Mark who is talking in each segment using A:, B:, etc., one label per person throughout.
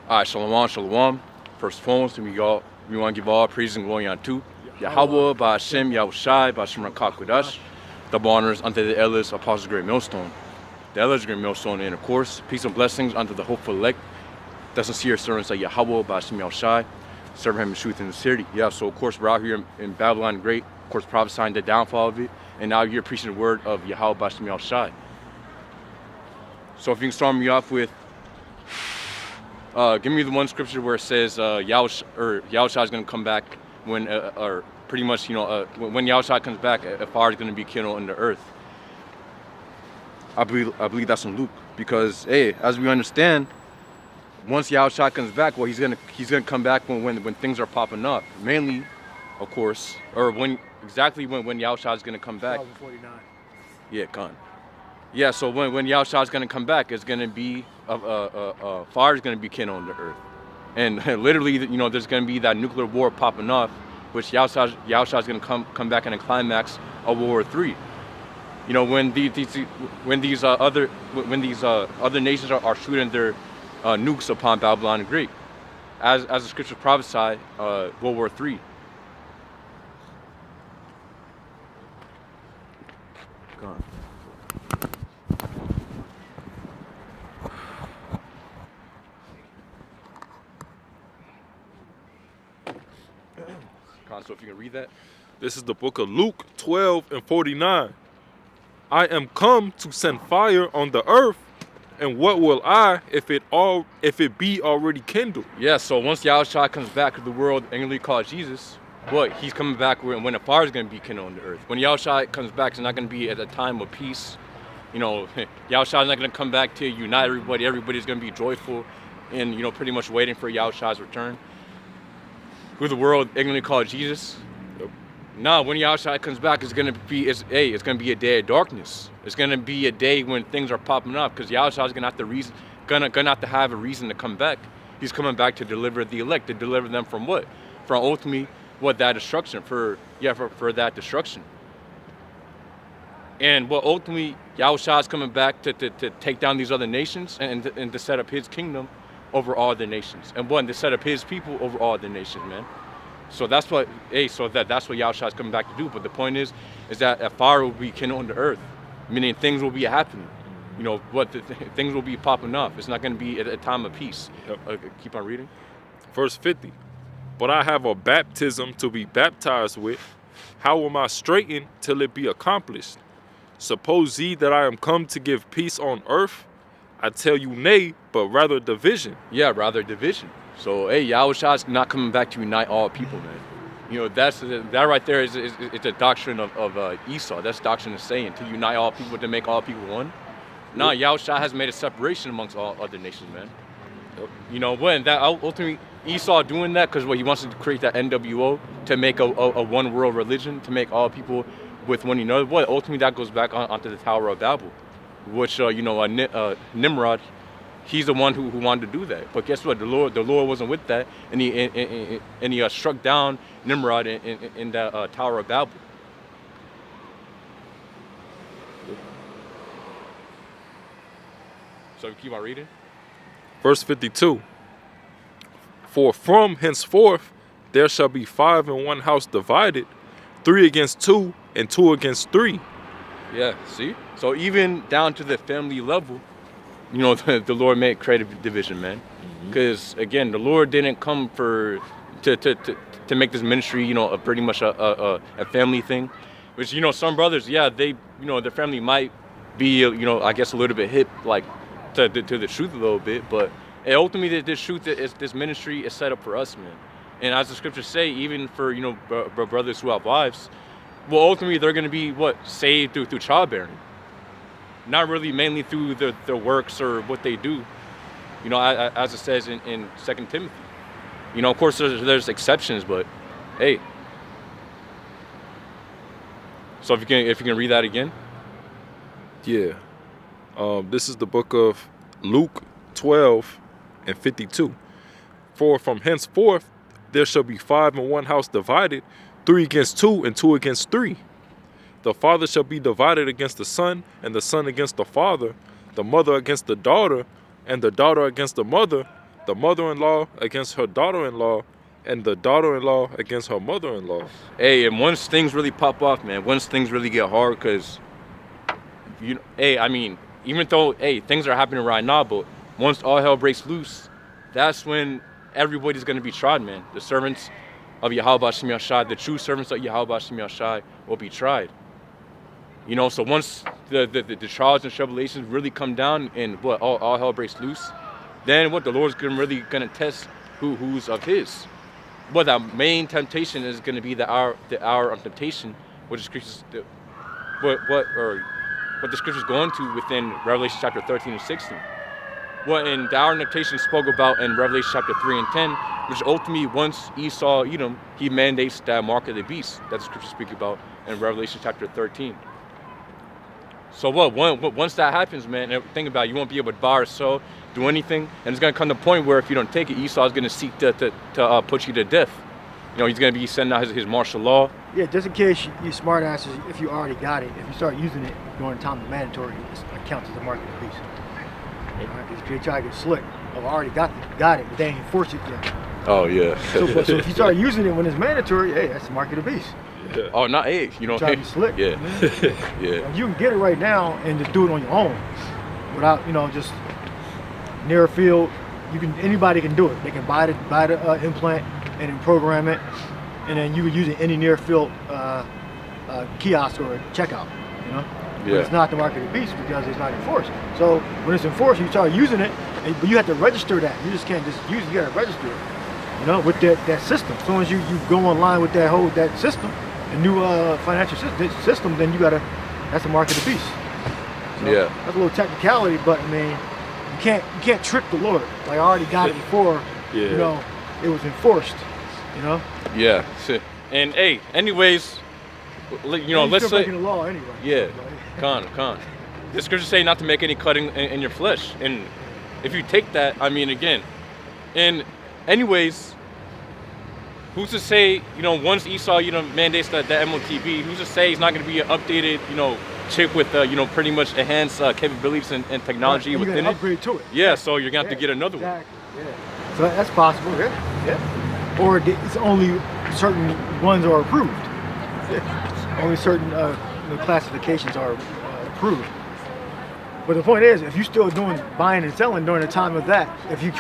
A: All right, shalom, shalom. First and foremost, we want to give all praise and glory unto Yahweh, by Hashem, Yahushai, by Hashem Rakak double honors unto the elders, apostles, great millstone. The elders, great millstone, and of course, peace and blessings unto the hopeful elect, the sincere servants of Yahweh, by Hashem, Yahushai, serving him in truth and sincerity. Yeah, so of course, we're out here in Babylon the Great, of course, prophesying the downfall of it, and now you're preaching the word of Yahweh, by Hashem, Yahushai. So if you can start me off with, give me the one scripture where it says Yahushua is going to come back when, or pretty much, when Yahushua comes back, a fire is going to be kindled in the earth. I believe that's in Luke, because hey, as we understand, once Yahushua comes back, well, he's gonna come back when things are popping up, mainly, of course, or when Yahushua is going to come back.
B: 2049.
A: Yeah, con. Yeah, so when Yahushua is going to come back, it's going to be fire is going to be kindled on the earth, and literally, there's going to be that nuclear war popping off, which Yahushua is going to come back in a climax of World War III. When these other nations are shooting their nukes upon Babylon the Great, as the scriptures prophesy, World War III. Gone. So if you can read that.
C: This is the book of Luke 12:49. I am come to send fire on the earth, and what will I if it be already kindled?
A: Yeah, so once Yahushua comes back to the world, angrily called Jesus, he's coming back when the fire is going to be kindled on the earth. When Yahushua comes back, it's not going to be at a time of peace. Yahushua is not going to come back to unite everybody. Everybody's going to be joyful and, pretty much waiting for Yahushua's return. Who the world ignorantly called Jesus.
C: Yep.
A: Now, when Yahushua comes back, it's gonna be a day of darkness. It's gonna be a day when things are popping up, because Yahushua is gonna have to have a reason to come back. He's coming back to deliver the elect, to deliver them from what? From ultimately that destruction. For that destruction. And ultimately Yahushua is coming back to take down these other nations and to set up his kingdom over all the nations, and to set up his people over all the nations, man. So that's what Yahushua is coming back to do. But the point is that a fire will be kindled on the earth, meaning things will be happening. Things will be popping up. It's not going to be at a time of peace. Yep. Keep on reading.
C: Verse 50. But I have a baptism to be baptized with. How am I straitened till it be accomplished? Suppose ye that I am come to give peace on earth? I tell you nay, but rather division.
A: Yeah, rather division. So, Yahushua is not coming back to unite all people, man. That right there is a doctrine of Esau. That's doctrine of saying to unite all people, to make all people one. No, Yahushua has made a separation amongst all other nations, man. Yep. When that ultimately Esau doing that because he wants to create that NWO to make a one world religion, to make all people with one another. Ultimately that goes back onto the Tower of Babel. Which Nimrod, he's the one who wanted to do that. But guess what? The Lord wasn't with that, and he struck down Nimrod in that Tower of Babel. So keep on reading.
C: Verse 52. For from henceforth there shall be 5 in one house divided, 3 against 2, and 2 against 3.
A: Yeah, see? So even down to the family level, the Lord made creative division, man. Because again, the Lord didn't come to make this ministry, pretty much a family thing. Which some brothers, yeah, they their family might be I guess a little bit hip like to the truth a little bit, but ultimately this ministry is set up for us, man. And as the scriptures say, even for brothers who have wives, ultimately they're going to be saved through childbearing. Not really mainly through their works or what they do, as it says in 2 Timothy. Of course there's exceptions, but hey. So if you can read that again.
C: Yeah. This is the book of Luke 12:52. For from henceforth there shall be 5 in one house divided, 3 against 2, and 2 against 3. The father shall be divided against the son, and the son against the father, the mother against the daughter, and the daughter against the mother, the mother-in-law against her daughter-in-law, and the daughter-in-law against her mother-in-law.
A: Hey, and once things really pop off, man, once things really get hard, because, I mean, even though, things are happening right now, but once all hell breaks loose, that's when everybody's going to be tried, man. The servants of Yahweh Shem Yahshai, the true servants of Yahweh Shem Yahshai will be tried. So once the trials and tribulations really come down and all hell breaks loose, then the Lord's really going to test who's of His. But the main temptation is going to be the hour of temptation, which the scriptures, what the scriptures go into within Revelation chapter 13 and 16. In the hour of temptation spoke about in Revelation chapter 3 and 10, which ultimately once Esau Edom, he mandates that mark of the beast that the scriptures speak about in Revelation chapter 13. So once that happens, man, think about it, you won't be able to buy or sell, do anything, and it's going to come to the point where if you don't take it, Esau is going to seek to put you to death. He's going to be sending out his martial law.
B: Yeah, just in case you smart asses, if you already got it, if you start using it during the time of mandatory, it counts as a mark of the beast. Because if you try to get slick, I've already got it, but they ain't enforced it yet.
A: Oh, yeah.
B: So if you start using it when it's mandatory, hey, that's the mark of the beast.
C: Yeah.
A: Oh, not hey,
B: Try to be slick.
A: Yeah. Yeah.
B: You can get it right now and just do it on your own, without just near a field. Anybody can do it. They can buy the implant and then program it, and then you can use it any near field kiosk or checkout. But it's not the mark of the beast because it's not enforced. So when it's enforced, you start using it, but you have to register that. You just can't just use it. You got to register it. With that system. As soon as you go online with that system, the new financial system, then that's the mark of the beast. So that's a little technicality, but I mean, you can't trick the Lord. Like I already got it before, it was enforced.
A: Yeah. And anyways, let's
B: still
A: say
B: breaking the law anyway.
A: Yeah. Con. The scriptures say not to make any cutting in your flesh, and if you take that, I mean, again, and anyways, who's to say, once Esau, mandates that MOTB, who's to say he's not going to be an updated, chip with, pretty much enhanced capabilities and technology
B: right,
A: within it?
B: Upgrade to it.
A: Yeah, so you're going to have to get another one.
B: Yeah. So that's possible, yeah. Or it's only certain ones are approved. Yeah. Only certain classifications are approved. But the point is, if you're still buying and selling during the time of that,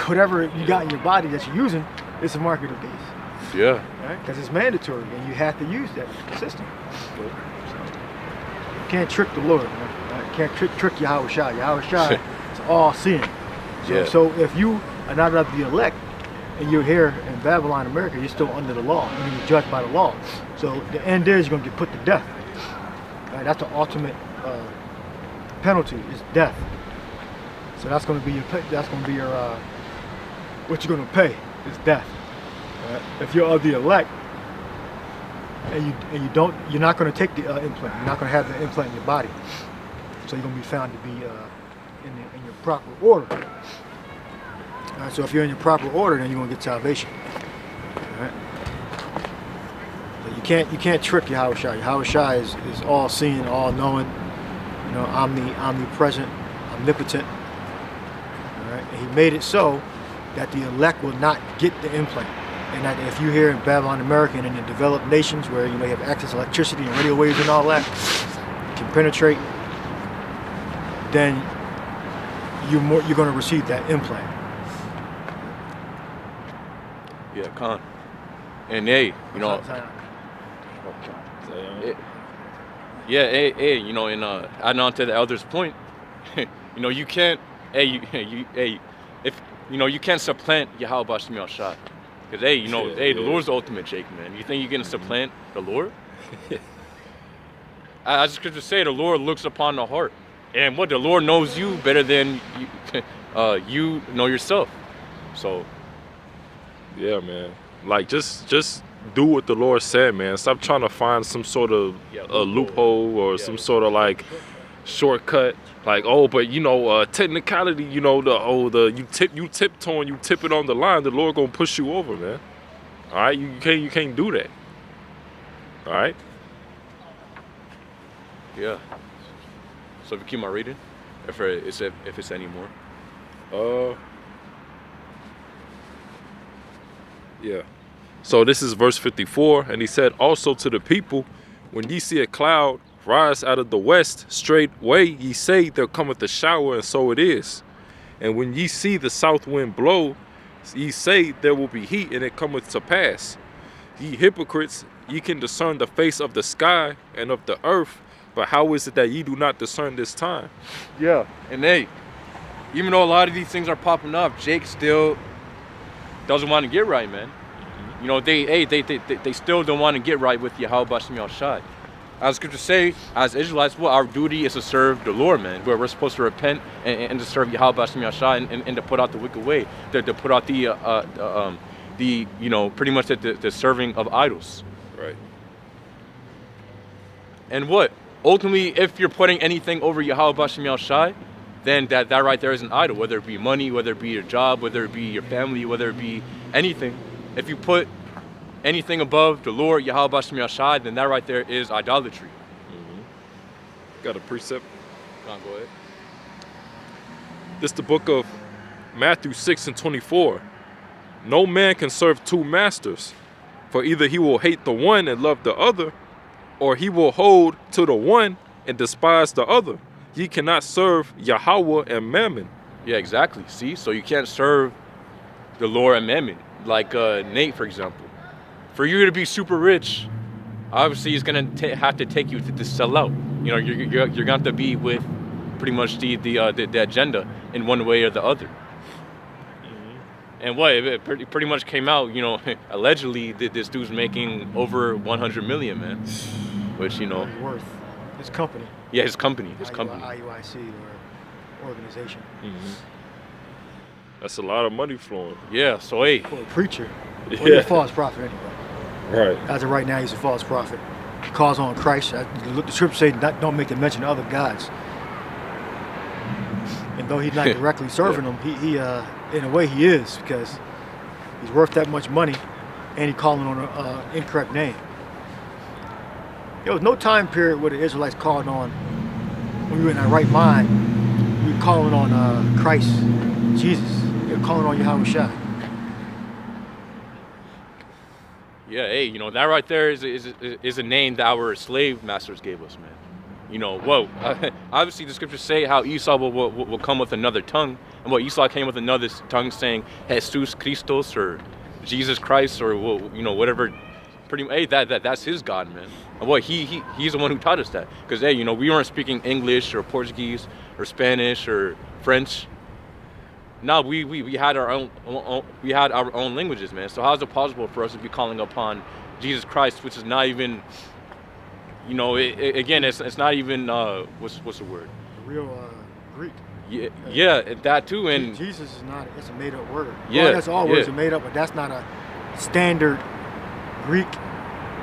B: whatever you got in your body that you're using, it's a mark of the beast.
A: Yeah.
B: Right? Because it's mandatory, and you have to use that system. So, you can't trick the Lord, man. Right? You can't trick Yahweh Shai. Yahweh Shai is all seeing. So if you are not of the elect, and you're here in Babylon, America, you're still under the law. You're judged by the law. So the end is you're going to get put to death. Right? That's the ultimate penalty is death. So that's going to be your what you're going to pay is death. Right? If you're of the elect and you're not going to take the implant. You're not going to have the implant in your body. So you're going to be found to be in your proper order. Right, so if you're in your proper order, then you're going to get salvation. Right? So you can't trick Yahweh Shai. Yahweh Shai is all seeing, all knowing, omnipresent, omnipotent. All right? And he made it so that the elect will not get the implant. And that if you're here in Babylon, America, and in the developed nations where you may have access to electricity and radio waves and all that, can penetrate, then you're going to receive that implant.
A: Yeah, con. And hey, and adding on to the elder's point, you can't, you can't supplant Yahweh Shem Yahshai. Because, the Lord's the ultimate Jake, man. You think you're going to supplant the Lord? I just could just say the Lord looks upon the heart. And the Lord knows you better than you know yourself. So.
C: Yeah, man. Like, just do what the Lord said, man. Stop trying to find some sort of a loophole or some sort of, like, shortcut. Like, but technicality, you tiptoeing, you tip it on the line, the Lord gonna push you over, man. All right, you can't do that. All right.
A: Yeah. So if you keep my reading, if it's any more.
C: Yeah. So this is verse 54, and he said, also to the people, when ye see a cloud rise out of the west, straightway ye say, there cometh a shower, and so it is. And when ye see the south wind blow, ye say, there will be heat, and it cometh to pass. Ye hypocrites, ye can discern the face of the sky and of the earth, but how is it that ye do not discern this time?
A: Yeah, and hey, even though a lot of these things are popping up, Jake still doesn't want to get right, man. You know, they still don't want to get right with Yahweh Shem Shai. As scriptures say, as Israelites, well, our duty is to serve the Lord, man. Where we're supposed to repent and to serve Yahweh Shem Shai and to put out the wicked way, to put out the you know, pretty much the serving of idols.
C: Right.
A: And what? Ultimately, if you're putting anything over Yahweh Shem Shai, then that right there is an idol, whether it be money, whether it be your job, whether it be your family, whether it be anything. If you put anything above the Lord, Yahweh Shem Shai, then that right there is idolatry.
C: Got a precept?
A: Go ahead.
C: This is the book of Matthew 6:24. No man can serve two masters, for either he will hate the one and love the other, or he will hold to the one and despise the other. Ye cannot serve Yahweh and Mammon.
A: Yeah, exactly. See, so you can't serve the Lord and Mammon. Like Nate, for example. For you to be super rich, obviously he's gonna have to take you to sell out. You know, you're gonna have to be with pretty much the agenda in one way or the other. And what it pretty much came out, you know, allegedly this dude's making over 100 million, man. Which, you know,
B: worth his company.
A: Yeah, his company.
B: IUIC or organization.
C: That's a lot of money flowing.
A: Yeah, so hey.
B: For a preacher.
C: Yeah.
B: Well, he's a false prophet anyway.
C: Right.
B: As of right now, he's a false prophet. He calls on Christ. The scripture says don't make them mention other gods. And though he's not directly serving them, he in a way he is, because he's worth that much money, and he's calling on an incorrect name. There was no time period where the Israelites called on, when we were in our right mind, we were calling on Christ, Jesus. They were calling on Yahweh Shai.
A: Yeah, hey, you know, that right there is a name that our slave masters gave us, man. You know, whoa. Obviously, the scriptures say how Esau will come with another tongue, and what Esau came with another tongue saying Jesus Christos or Jesus Christ or, you know, whatever. Hey, that's his God, man. And what he's the one who taught us that. Because hey, you know, we weren't speaking English or Portuguese or Spanish or French. No, we had our own languages, man. So how is it possible for us to be calling upon Jesus Christ, which is not even, you know, again, it's not even what's the word?
B: The real Greek.
A: Yeah, that too. And
B: Jesus is not. It's a made-up word.
A: Yeah,
B: well, that's all words are made up, but that's not a standard Greek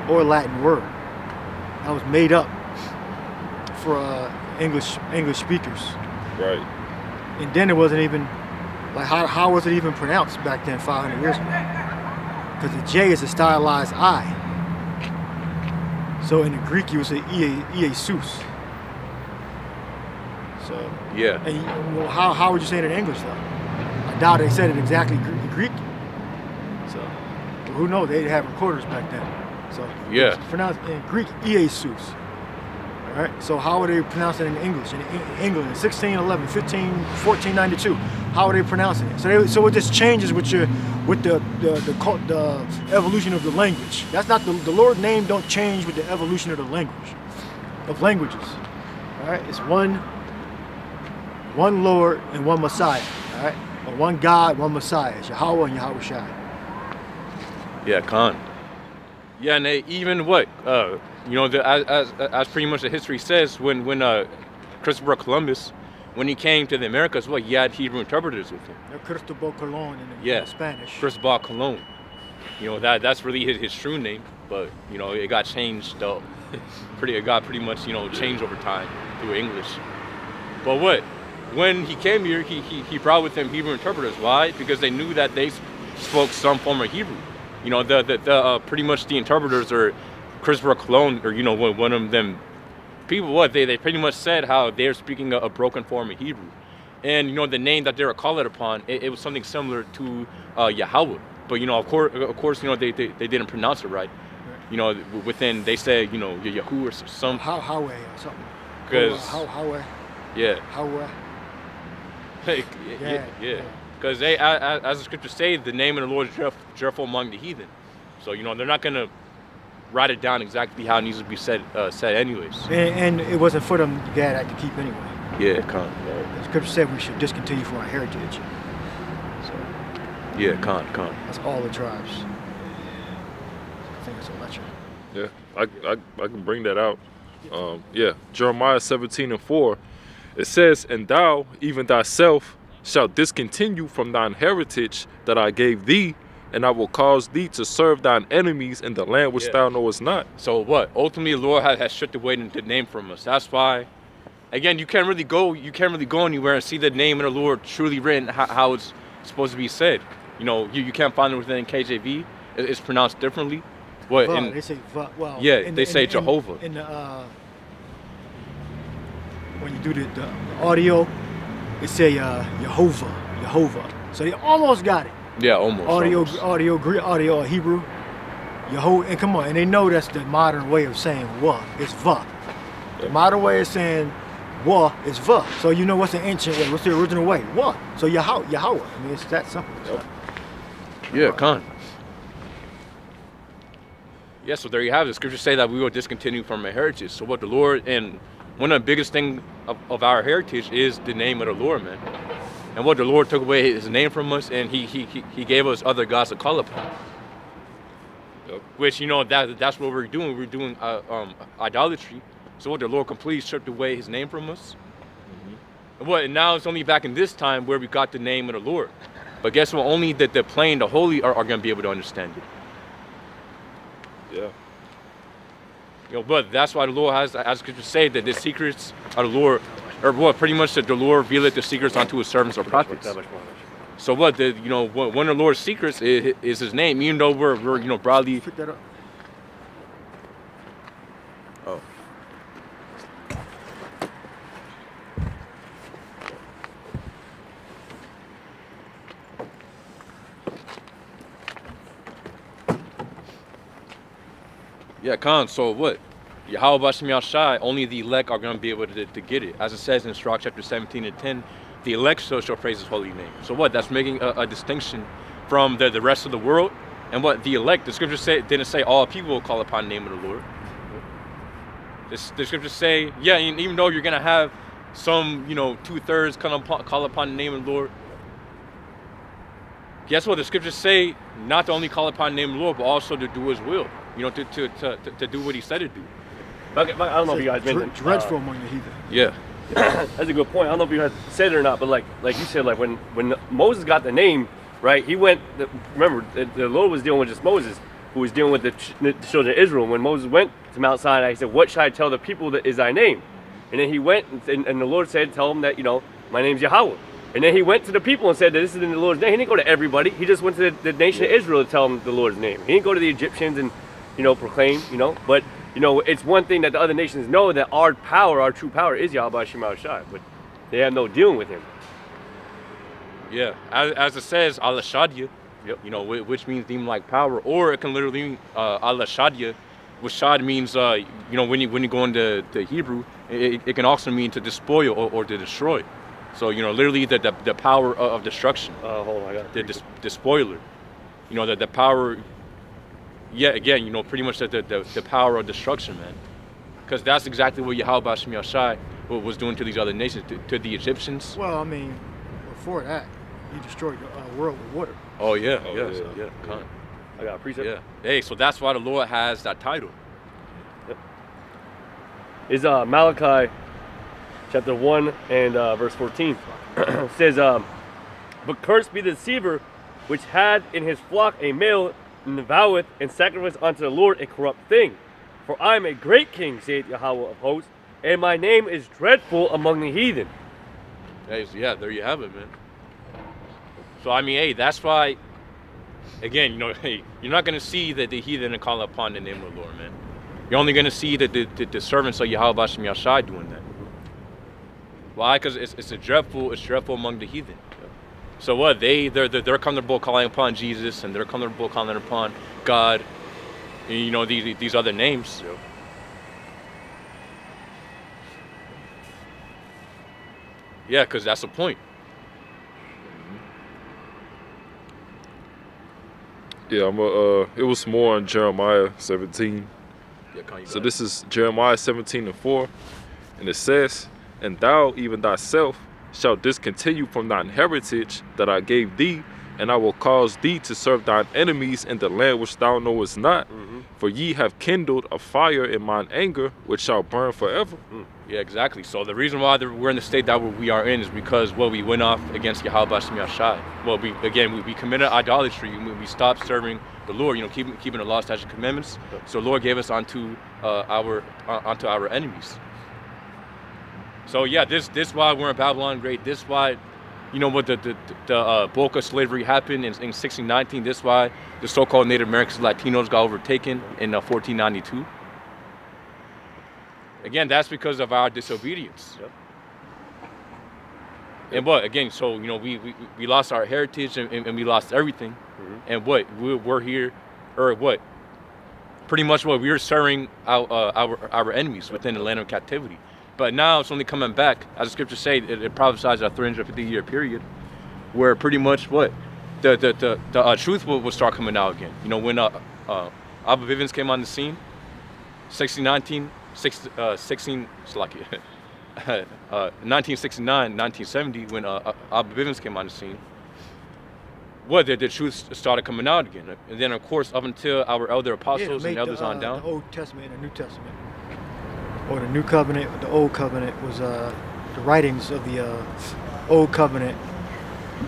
B: or Latin word. That was made up for English speakers.
C: Right.
B: And then it wasn't even. Like, how was it even pronounced back then, 500 years ago? Because the J is a stylized I. So in the Greek, you would say Iesus. So
A: yeah.
B: And well, how would you say it in English though? I doubt they said it exactly in Greek. So who knows? They didn't have recorders back then. So
A: yeah.
B: It's pronounced in Greek Iesus. All right. So how would they pronounce it in English? In England, 1611, 1492. How are they pronouncing it? So it just changes with the evolution of the language. That's not the Lord's name. Don't change with the evolution of the languages. All right. It's one Lord and one Messiah. All right. Or one God, one Messiah. It's Yahweh and Yahweh Shai.
A: Yeah, Khan. Yeah, and even what you know, as pretty much the history says, when Christopher Columbus, when he came to the Americas, he had Hebrew interpreters with him.
B: Cristobal Colon in Spanish.
A: Cristobal Colon. You know, that's really his true name, but you know, it got changed though. It got pretty much, you know, changed over time through English. But when he came here, he brought with him Hebrew interpreters. Why? Because they knew that they spoke some form of Hebrew. You know, the pretty much the interpreters are Christopher Colon, or you know, one of them people. They pretty much said how they're speaking a broken form of Hebrew, and you know, the name that they were called upon, it was something similar to Yahweh. But of course, they didn't pronounce it right. Within they said, Yahoo or some.
B: Howay or something.
A: Because
B: Howay.
A: Yeah.
B: Howay.
A: Yeah. Because as the scriptures say, the name of the Lord is dreadful among the heathen. So they're not gonna write it down exactly how it needs to be said anyways.
B: And it wasn't for them Gad to keep anyway.
A: Yeah, con.
B: The scripture said we should discontinue for our heritage. So.
A: Yeah, con.
B: That's all the tribes. I think it's a lecture.
C: Yeah, I can bring that out. Jeremiah 17:4. It says, "And thou, even thyself, shalt discontinue from thine heritage that I gave thee, and I will cause thee to serve thine enemies in the land which thou knowest not."
A: So what? Ultimately, the Lord has stripped away the name from us. That's why, again, you can't really go anywhere and see the name of the Lord truly written how it's supposed to be said. You can't find it within KJV. It's pronounced differently. What?
B: They say well.
A: Yeah, they say Jehovah.
B: In the when you do the audio, it say Jehovah. So they almost got it.
A: Yeah, almost.
B: Audio Greek, audio Hebrew, Yehovah, and come on, and they know that's the modern way of saying wa. It's va. The modern way of saying wa is va. So what's the ancient way? What's the original way? Wa. So Yahweh. I mean, it's that simple. So.
A: Yeah, con. Yeah, so there you have it. The scriptures say that we will discontinue from our heritage. So what the Lord, and one of the biggest things of our heritage is the name of the Lord, man. And what the Lord took away his name from us, and he gave us other gods to call upon.
C: Yep.
A: Which, that's what we're doing. We're doing idolatry. So what the Lord completely stripped away his name from us. Mm-hmm. And now it's only back in this time where we got the name of the Lord. But guess what? Only the plain, the holy are going to be able to understand it.
C: Yeah.
A: But that's why the Lord has, as scriptures say, that the secrets of the Lord, or what, pretty much that the Lord revealed the secrets unto his servants or prophets. So what, one of the Lord's secrets is his name, even though we're broadly.
B: Pick that up.
A: Oh. Yeah, Khan, so what? Yahweh Bashem Yahshai, only the elect are going to be able to get it. As it says in Sirach chapter 17:10, the elect shall praise his holy name. So what? That's making a distinction from the rest of the world. And what? The elect, the scriptures didn't say all people will call upon the name of the Lord. The scriptures say, yeah, even though you're going to have some, 2/3 call upon the name of the Lord, guess what? The scriptures say not to only call upon the name of the Lord, but also to do his will. To do what he said to do.
D: I don't know if you guys mentioned
B: dreadful among the heathen.
A: Yeah.
D: That's a good point. I don't know if you guys said it or not, but like you said, like when Moses got the name, right? He went. Remember, the Lord was dealing with just Moses, who was dealing with the children of Israel. When Moses went to Mount Sinai, he said, "What shall I tell the people that is thy name?" And then he went, and the Lord said, "Tell them that my name's Yahweh." And then he went to the people and said that this is in the Lord's name. He didn't go to everybody. He just went to the nation of Israel to tell them the Lord's name. He didn't go to the Egyptians and proclaim, but it's one thing that the other nations know, that our true power is Yahweh Shema Shai, but they have no dealing with him.
A: Yeah, as it says, Allah Shadia, which means demon like power, or it can literally mean Allah Shadia, which Shad means, when you go into the Hebrew, it can also mean to despoil or to destroy. So, literally the power of destruction.
D: Hold on, I got it.
A: The spoiler. The power. Yeah, again, pretty much the power of destruction, man. Because that's exactly what Yahweh Bashem Yahshai was doing to these other nations, to the Egyptians.
B: Well, I mean, before that, he destroyed the world with water.
A: Oh, yeah.
D: Con. I got a precept.
A: Yeah. Hey, so that's why the Lord has that title.
D: Yep. Is Malachi chapter 1 and verse 14. It says, "But cursed be the deceiver which had in his flock a male, and voweth and sacrifice unto the Lord a corrupt thing. For I am a great king, saith Yahweh of hosts, and my name is dreadful among the heathen."
A: Hey, so yeah, there you have it, man. So I mean, hey, that's why, again, hey, you're not gonna see that the heathen call upon the name of the Lord, man. You're only gonna see that the servants of Yahweh Bashem Yahshai doing that. Why? Because it's dreadful among the heathen. So what? They're comfortable calling upon Jesus, and they're comfortable calling upon God, and, you know, these other names. So. Yeah, because that's the point.
C: Yeah, it was more on Jeremiah 17.
A: Yeah,
C: so this is Jeremiah 17:4, and it says, "And thou, even thyself, shalt discontinue from thine heritage that I gave thee, and I will cause thee to serve thine enemies in the land which thou knowest not. For ye have kindled a fire in mine anger, which shall burn forever."
A: Yeah, exactly. So the reason why we're in the state that we are in is because, well, we went off against Yahweh Shai. Well, we committed idolatry. We stopped serving the Lord, you know, keeping the law, statutes, and commandments. So the Lord gave us onto our enemies. So yeah, this why we're in Babylon Great. This why, you know, what the bulk of slavery happened in 1619. This why the so-called Native Americans, Latinos got overtaken in 1492. Again, that's because of our disobedience.
D: Yep.
A: And what, again, so, you know, we lost our heritage and we lost everything. And what, we're here, or what, pretty much what, we were serving our enemies within the land of captivity. But now it's only coming back, as the scriptures say, it prophesies a 350-year period, where pretty much what, the truth will start coming out again. You know, when Abba Bivens came on the scene, 1969, 1970, when Abba Bivens came on the scene, what, the truth started coming out again. And then, of course, up until our elder apostles and elders on down.
B: The Old Testament and the New Testament, or the New Covenant, the Old Covenant was the writings of the Old Covenant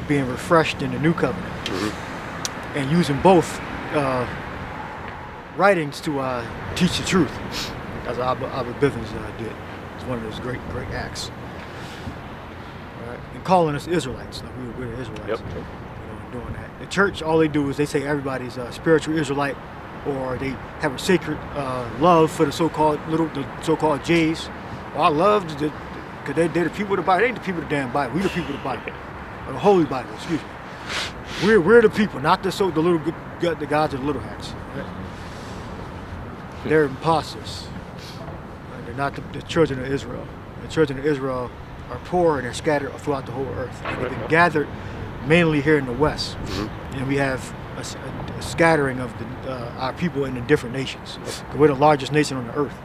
B: being refreshed in the New Covenant, and using both writings to teach the truth, as Abba Bivens did. It's one of those great acts. All right. And calling us Israelites. Like we're Israelites.
A: Yep.
B: You know, doing that. The church, all they do is they say everybody's a spiritual Israelite, or they have a sacred love for the so-called J's. Well, I love because they're the people of the Bible. They ain't the people of the damn Bible. We the people of the Bible, or the Holy Bible. Excuse me. We're the people, not the gods of the little hats. Right? They're imposters. They're not the children of Israel. The children of Israel are poor and they're scattered throughout the whole earth. And they've been gathered mainly here in the West. And we have a scattering of our people in the different nations. We're the largest nation on the earth,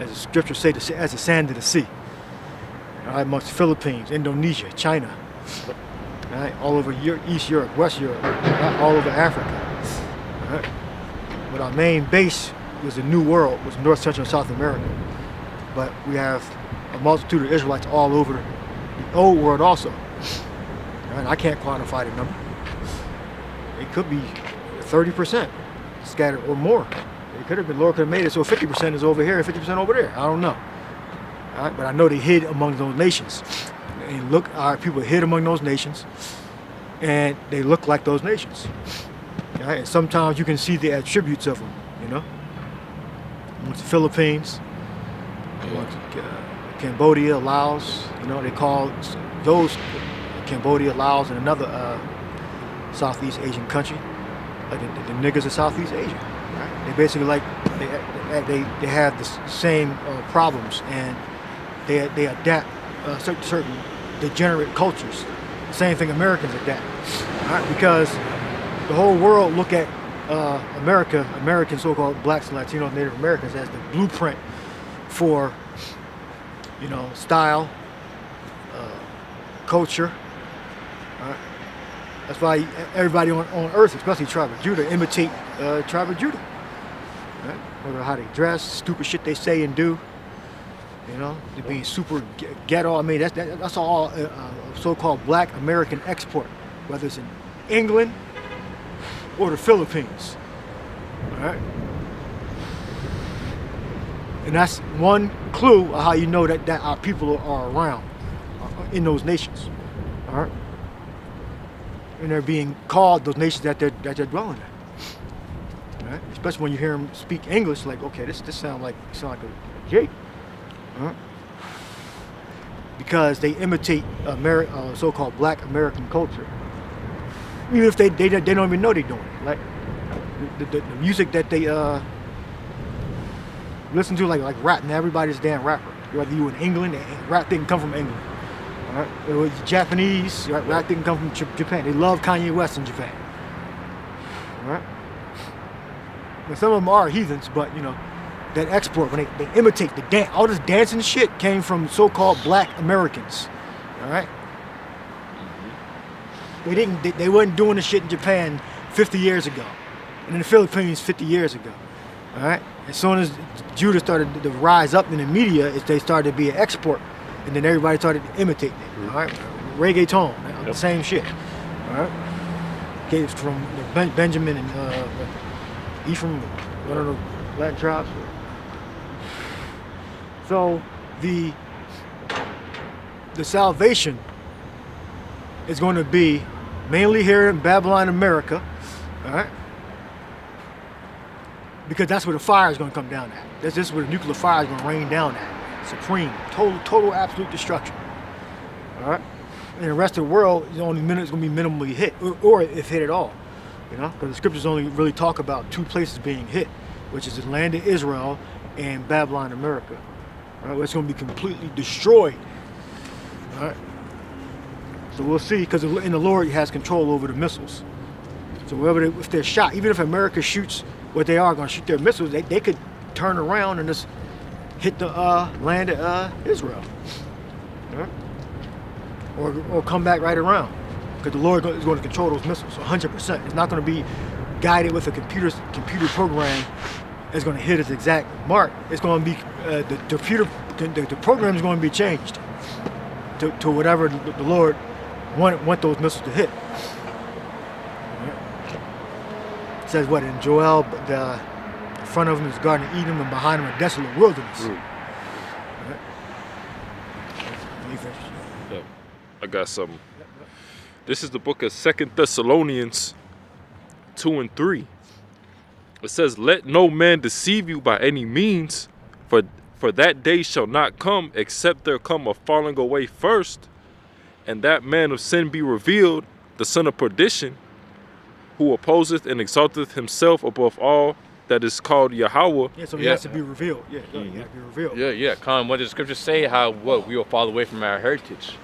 B: as the scriptures say, as the sand of the sea. All right, amongst the Philippines, Indonesia, China, all right, all over East Europe, West Europe, all over Africa. All right. But our main base was the New World, was North, Central, and South America. But we have a multitude of Israelites all over the Old World also. And I can't quantify the number. It could be 30% scattered or more. It could have been, Lord could have made it so 50% is over here and 50% over there. I don't know. All right, but I know they hid among those nations. And look, our people hid among those nations, and they look like those nations. All right, and sometimes you can see the attributes of them, you know. Amongst the Philippines, amongst Cambodia, Laos, you know, they call those Cambodia, Laos, and another Southeast Asian country, like the niggas of Southeast Asia. Right? They basically like they have the same problems, and they adapt certain degenerate cultures. Same thing Americans adapt, right? Because the whole world look at American so-called blacks, Latinos, Native Americans as the blueprint for, you know, style, culture. That's why everybody on earth, especially Tribe of Judah, imitate Tribe of Judah. Right? Whether how they dress, stupid shit they say and do. You know, they're being super ghetto. I mean, that's all so-called black American export, whether it's in England or the Philippines. All right? And that's one clue of how you know that our people are around in those nations. All right? And they're being called those nations that they're dwelling in. Right? Especially when you hear them speak English, like, okay, this sound like a Jake. Because they imitate so-called black American culture. even if they don't even know they're doing it. Like the music that they listen to, like rap. Now everybody's a damn rapper. Whether you in England, rap didn't come from England. All right? It was Japanese, right? Rap didn't come from Japan. They love Kanye West in Japan. All right? Now, some of them are heathens, but you know, that export, when they imitate the dance, all this dancing shit came from so-called black Americans. All right? They wasn't doing the shit in Japan 50 years ago. And in the Philippines 50 years ago. All right? As soon as Judah started to rise up in the media, they started to be an export. And then everybody started imitating it. All right? Reggaeton, the same shit. All right? Okay, it's from Benjamin and Ephraim, I don't know, Latin tribes. So the salvation is going to be mainly here in Babylon, America, all right? Because that's where the fire is going to come down at. This is where the nuclear fire is going to rain down at. Supreme, total, absolute destruction. All right? And the rest of the world is only going to be minimally hit, or if hit at all. You know, because the scriptures only really talk about two places being hit, which is the land of Israel and Babylon, America. All right? It's going to be completely destroyed. All right? So we'll see, because in the Lord, He has control over the missiles. So if they're shot, even if America shoots what they are going to shoot their missiles, they could turn around and just hit the land of Israel. All right? Or come back right around. Because the Lord is going to control those missiles 100%. It's not going to be guided with a computer program that's going to hit its exact mark. It's going to be, the program is going to be changed to whatever the Lord want those missiles to hit. It says what in Joel, the front of him is Garden of Eden, and behind him a desolate wilderness.
C: Yeah, I got something. This is the book of 2 Thessalonians 2 and 3. It says, "Let no man deceive you by any means, for that day shall not come, except there come a falling away first, and that man of sin be revealed, the son of perdition, who opposeth and exalteth himself above all that is called Yahweh."
B: Yeah, so he has to be revealed. Yeah, he has to be revealed.
A: Yeah. Con, what does the scriptures say? How we will fall away from our heritage.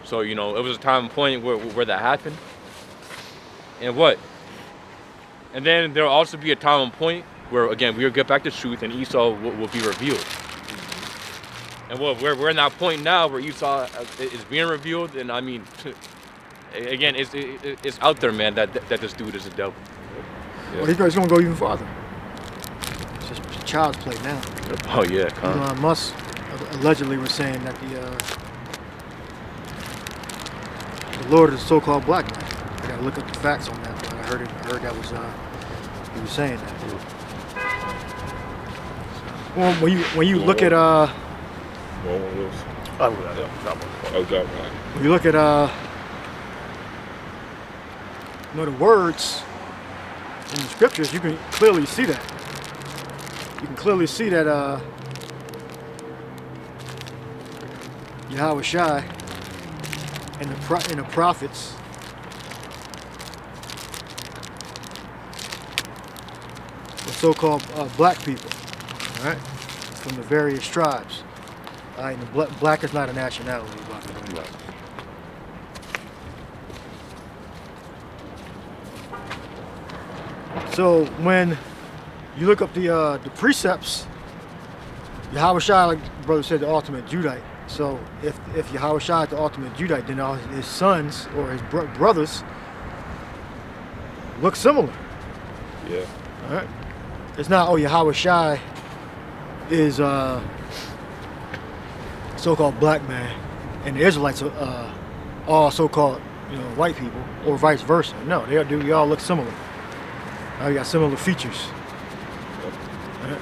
A: So, you know, it was a time and point where that happened. And what? And then there'll also be a time and point where, again, we'll get back to truth and Esau will be revealed. And we're in that point now where Esau is being revealed. And I mean, again, it's out there, man, that this dude is a devil.
B: Well, he's going to go even farther. It's just child's play now.
A: Oh, yeah, con.
B: Elon Musk allegedly was saying that the Lord is a so-called black man. I gotta look up the facts on that, but I heard that was he was saying that. Well, when you look at when you look at the words in the scriptures, you can clearly see that. You can clearly see that Yahweh Shai and the prophets the so-called black people, all right, from the various tribes. All right, and the black is not a nationality, by the way. So when you look up the precepts, Yahweh Shai, like the brother said, the ultimate Judite. So if Yahweh Shai is the ultimate Judite, then all his sons or his brothers look similar.
C: Yeah.
B: All right. It's not, Yahweh Shai is so-called black man, and the Israelites are all so-called white people, or vice versa. No, they all look similar. You got similar features, right?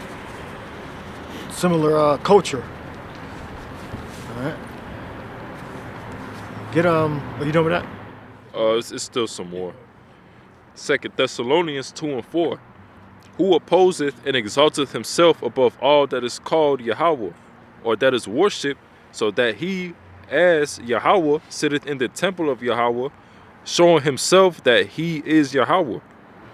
B: Similar culture. All right. Are you done with that?
C: It's still some more. 2 Thessalonians 2 and 4. "Who opposeth and exalteth himself above all that is called Yahweh, or that is worshipped, so that he, as Yahweh, sitteth in the temple of Yahweh, showing himself that he is Yahweh.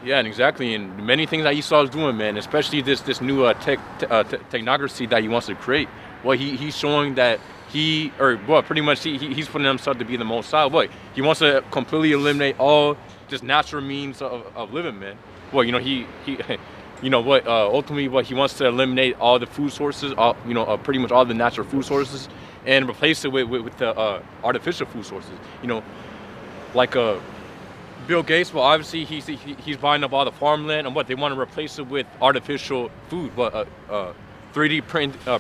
A: Yeah, and exactly, and many things that Esau is doing, man, especially this new technocracy that he wants to create. Well, he's showing that pretty much he's putting himself to be the most high. What, he wants to completely eliminate all just natural means of living, man. Well, he ultimately what he wants to eliminate all the food sources, pretty much all the natural food sources, and replace it with the artificial food sources. Like Bill Gates, well, obviously he's buying up all the farmland, and what they want to replace it with artificial food, 3D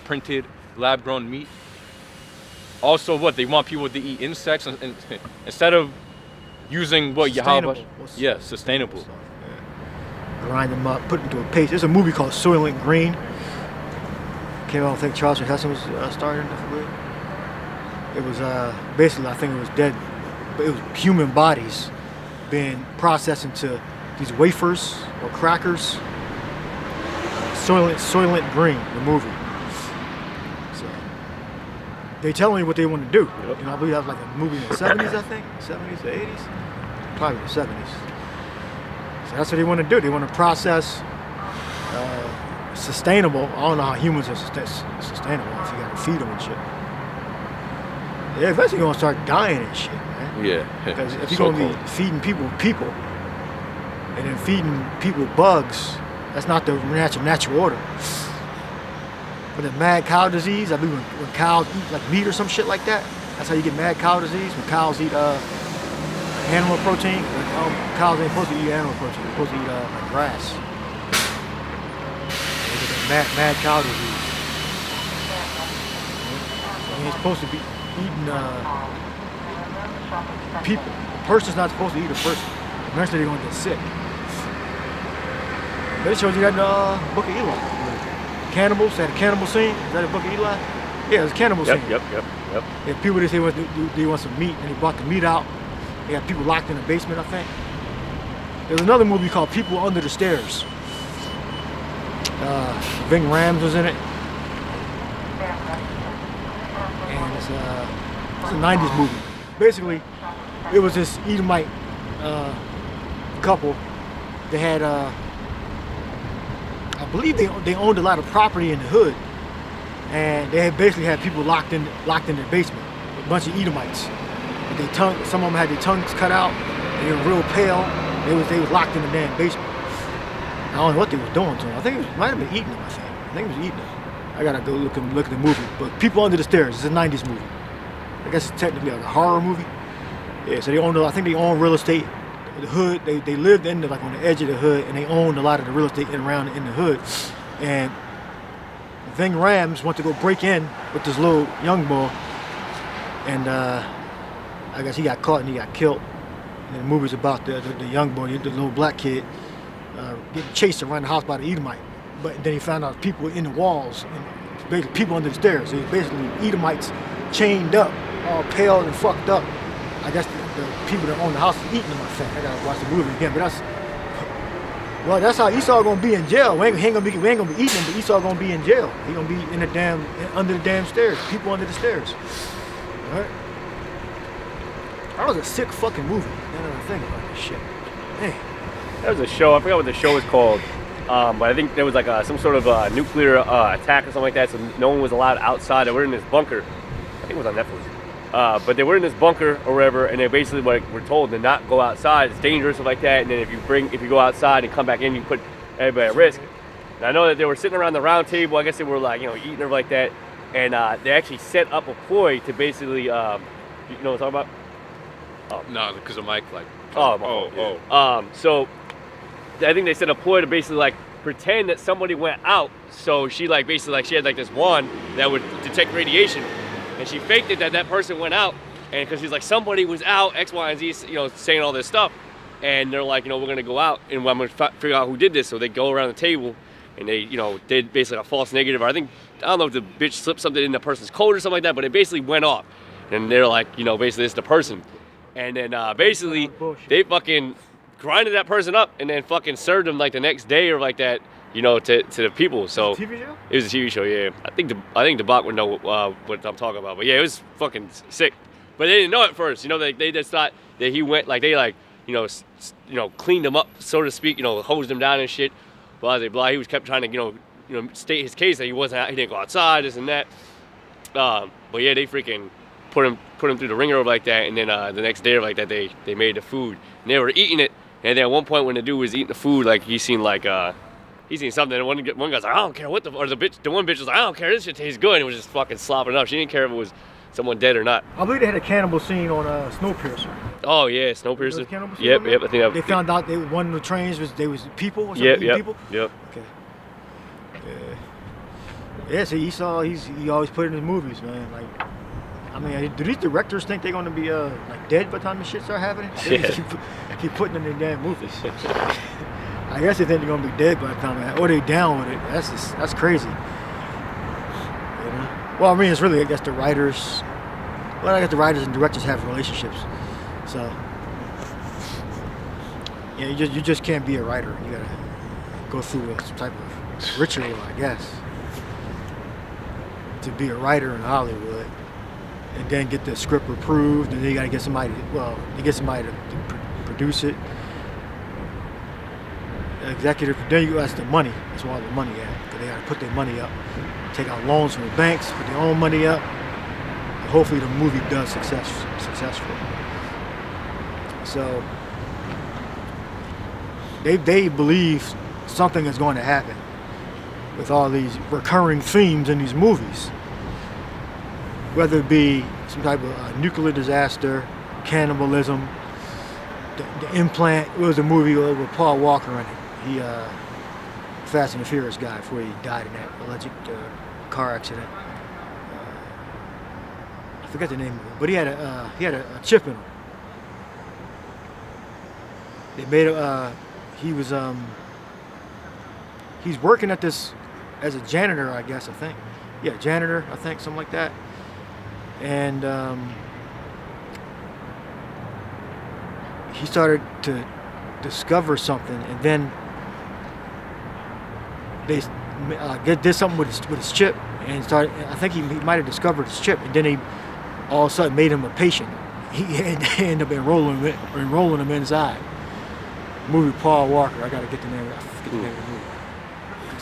A: printed lab-grown meat. Also, what they want people to eat insects and instead of using what Yahweh, sustainable.
B: Yeah. Grind them up, put them into a paste. There's a movie called Soylent Green. Came out, I think Charleston Heston was starring. I forget. It was basically, I think it was dead. It was human bodies being processed into these wafers or crackers. Soylent Green, the movie. So they telling you what they want to do.
D: Yep.
B: I believe that was like a movie in the 70s, I think, 70s or 80s, probably the 70s. So that's what they want to do. They want to process sustainable. I don't know how humans are sustainable if you got to feed them and shit. Yeah, eventually you're gonna start dying and shit, man.
A: Yeah.
B: Because if you're gonna be feeding people, and then feeding people bugs, that's not the natural order. But the mad cow disease, I believe when cows eat like meat or some shit like that, that's how you get mad cow disease. When cows eat animal protein, cows ain't supposed to eat animal protein. They're supposed to eat like grass. They get that mad cow disease. You ain't supposed to be eating people. A person's not supposed to eat a person. Eventually they're gonna get sick. But it shows you that in the Book of Eli. Cannibals, had a cannibal scene. Is that a Book of Eli? Yeah, it's a cannibal scene.
D: Yep.
B: Yeah, people they say they want some meat, and they brought the meat out. They had people locked in the basement, I think. There's another movie called People Under the Stairs. Ving Rhames was in it. And it's a 90s movie. Basically, it was this Edomite couple. They had, I believe they owned a lot of property in the hood, and they had basically had people locked in their basement. A bunch of Edomites. Some of them had their tongues cut out. They were real pale. They was locked in the damn basement. I don't know what they was doing to them. I think it might have been eating them. I think it was eating them. I gotta go look at the movie. But People Under the Stairs, it's a 90s movie. I guess it's technically like a horror movie. Yeah, so I think they own real estate. The hood, they lived on the edge of the hood, and they owned a lot of the real estate around in the hood. And Ving Rhames went to go break in with this little young boy, and I guess he got caught and he got killed. And the movie's about the young boy, the little black kid, getting chased around the house by the Edomite. But then he found out people in the walls, and basically people under the stairs. So basically Edomites chained up, all pale and fucked up. I guess the people that own the house is eating them, I think. I gotta watch the movie again, but that's how Esau gonna be in jail. We ain't gonna be eating him, but Esau gonna be in jail. He gonna be under the damn stairs. People under the stairs. All right? That was a sick fucking movie. Now that I think about this shit. Hey.
D: There was a show, I forgot what the show was called, but I think there was like some sort of nuclear attack or something like that, so no one was allowed outside. They were in this bunker. I think it was on Netflix. But they were in this bunker or wherever, and they basically were told to not go outside. It's dangerous, stuff like that. And then if you go outside and come back in, you put everybody at risk. And I know that they were sitting around the round table. I guess they were eating or like that, and they actually set up a ploy to basically, you know what I'm talking about?
A: Oh. No, because of Mike,
D: So I think they set a ploy to basically pretend that somebody went out. So she basically she had this wand that would detect radiation, and she faked it that person went out, and because she's somebody was out, X, Y, and Z, saying all this stuff, and they're we're gonna go out and I'm gonna figure out who did this. So they go around the table, and they did basically a false negative. I don't know if the bitch slipped something in the person's coat or something like that, but it basically went off, and they're basically it's the person. And then basically they fucking grinded that person up and then fucking served them the next day or that, to the people. So
B: Was it a TV show?
D: It was a TV show, yeah. I think the bot would know what I'm talking about. But yeah, it was fucking sick. But they didn't know at first. They just thought that he went like they like cleaned him up, so to speak, hosed him down and shit. Blah blah blah. He was kept trying to state his case that he didn't go outside, this and that. But yeah, they freaking put him through the ringer like that, and then the next day like that they made the food and they were eating it, and then at one point when the dude was eating the food, like he seen something, and one guy's like, I don't care what the one bitch was like, I don't care, this shit tastes good, and was just fucking slopping it up. She didn't care if it was someone dead or not.
B: I believe they had a cannibal scene on Snowpiercer.
D: Oh yeah, Snowpiercer.
B: Yep.
D: I think
B: they found out one of the trains was people or something.
D: Yep.
B: People.
D: Yep.
B: Okay. Yeah. See, he always put it in his movies, man. Like, I mean, do these directors think they're gonna be like dead by the time the shit start happening? They keep putting them in damn movies. I guess they think they're gonna be dead by the time, or they down with it. That's crazy. Well, I mean, it's really, I guess, the writers. Well, I guess the writers and directors have relationships, so yeah, you just can't be a writer. You gotta go through some type of ritual, I guess, to be a writer in Hollywood, and then get the script approved, and then you gotta get somebody. To produce it. Executive. Then that's the money. That's where all the money at. Because they gotta put their money up, take out loans from the banks, put their own money up. And hopefully the movie does successful. So they believe something is going to happen with all these recurring themes in these movies, whether it be some type of nuclear disaster, cannibalism, the implant. It was a movie with Paul Walker in it. He Fast and the Furious guy before he died in that alleged car accident. I forget the name of it, but he had a chip in him. They made he's working at this as a janitor, I guess. Janitor, something like that. And he started to discover something, and then they did something with his chip, and started. I think he might have discovered his chip, and then they all of a sudden made him a patient. He ended up enrolling him inside. Movie with Paul Walker. I gotta get the name. Of the movie.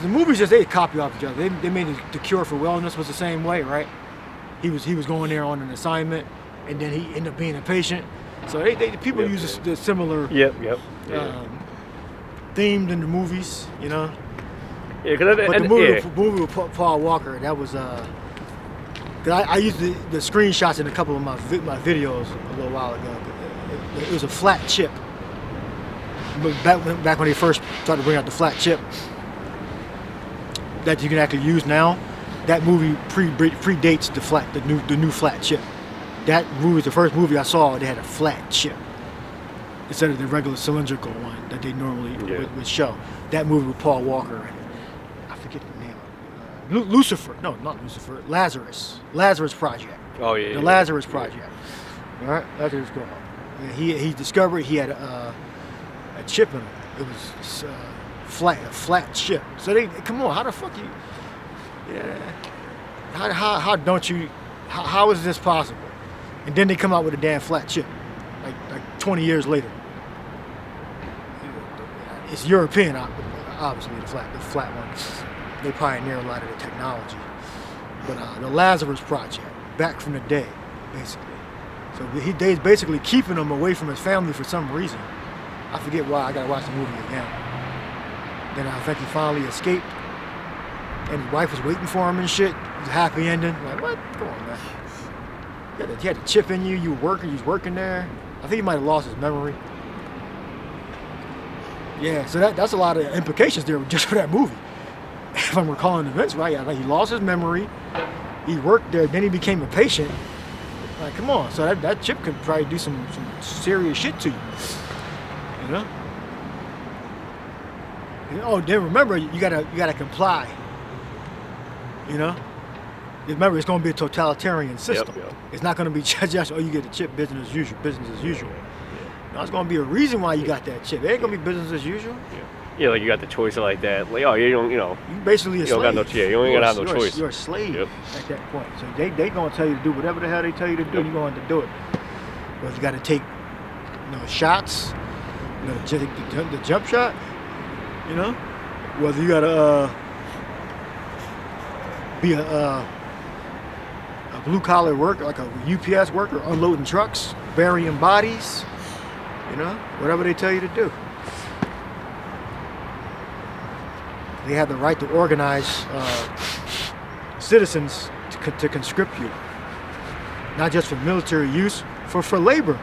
B: The movies just they copy off each other. They made the Cure for Wellness was the same way, right? He was going there on an assignment, and then he ended up being a patient. So people use the similar themed in the movies, Yeah,
D: because
B: but the movie with Paul Walker, that was I used the screenshots in a couple of my videos a little while ago. It was a flat chip. Back when they first started to bring out the flat chip that you can actually use now, that movie predates the new flat chip. That movie was the first movie I saw that had a flat chip instead of the regular cylindrical one that they normally would show. That movie with Paul Walker in it. I forget the name of it. Lucifer. No, not Lucifer. Lazarus Project.
D: Oh yeah.
B: The Lazarus Project. All right, that's what it's called. And he discovered he had a chip in it. It was a flat chip. So they come on. How the fuck you? Yeah. How don't you? How is this possible? And then they come out with a damn flat chip, like 20 years later. It's European, obviously, the flat one. They pioneer a lot of the technology. But the Lazarus Project, back from the day, basically. So they's basically keeping him away from his family for some reason. I forget why. I gotta watch the movie again. Then I think he finally escaped, and his wife was waiting for him and shit. It was a happy ending. Like, what? Come on, man. You had a chip in you. You was working there. I think he might have lost his memory. Yeah, so that's a lot of implications there just for that movie. If I'm recalling the events right, like he lost his memory. He worked there, then he became a patient. Like, come on. So that chip could probably do some serious shit to you. Oh, then remember, you gotta comply. Remember, it's going to be a totalitarian system.
D: Yep.
B: It's not going to be just, you get a chip, business as usual. No, it's going to be a reason why you got that chip. It ain't going to be business as usual.
D: Yeah, like you got the choice of like that. Like, you don't,
B: You basically a slave.
D: You ain't gonna have no choice.
B: You're a slave at that point. So they going to tell you to do whatever the hell they tell you to do. You're going to do it. But you got to take shots, the jump shot, whether you gotta be a blue collar worker, like a UPS worker, unloading trucks, burying bodies, whatever they tell you to do. They have the right to organize citizens to conscript you, not just for military use, for labor.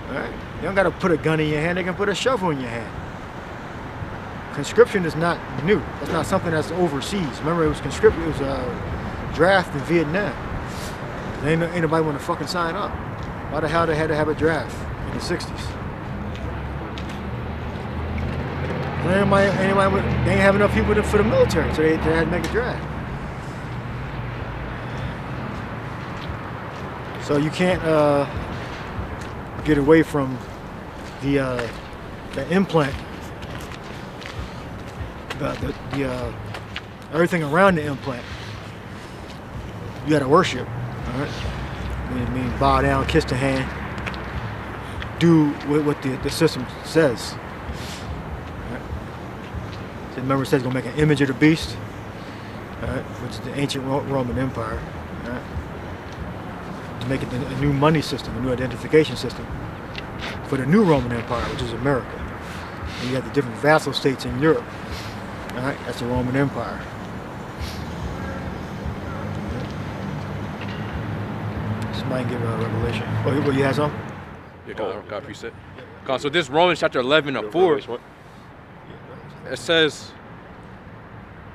B: All right? You don't got to put a gun in your hand; they can put a shovel in your hand. Conscription is not new. That's not something that's overseas. Remember, it was conscription. It was a draft in Vietnam. Ain't nobody want to fucking sign up. Why the hell they had to have a draft in the '60s? Anybody, they ain't have enough people for the military, so they had to make a draft. So you can't get away from the implant, the everything around the implant. You got to worship. All right? I mean, bow down, kiss the hand, do what the system says. Remember, it says it's going to make an image of the beast, which is the ancient Roman Empire, to make it a new money system, a new identification system for the new Roman Empire, which is America. And you have the different vassal states in Europe. That's the Roman Empire. Somebody give a revelation. Oh, you have some?
A: Yeah, God preset. So this Romans chapter 11 of 4. It says,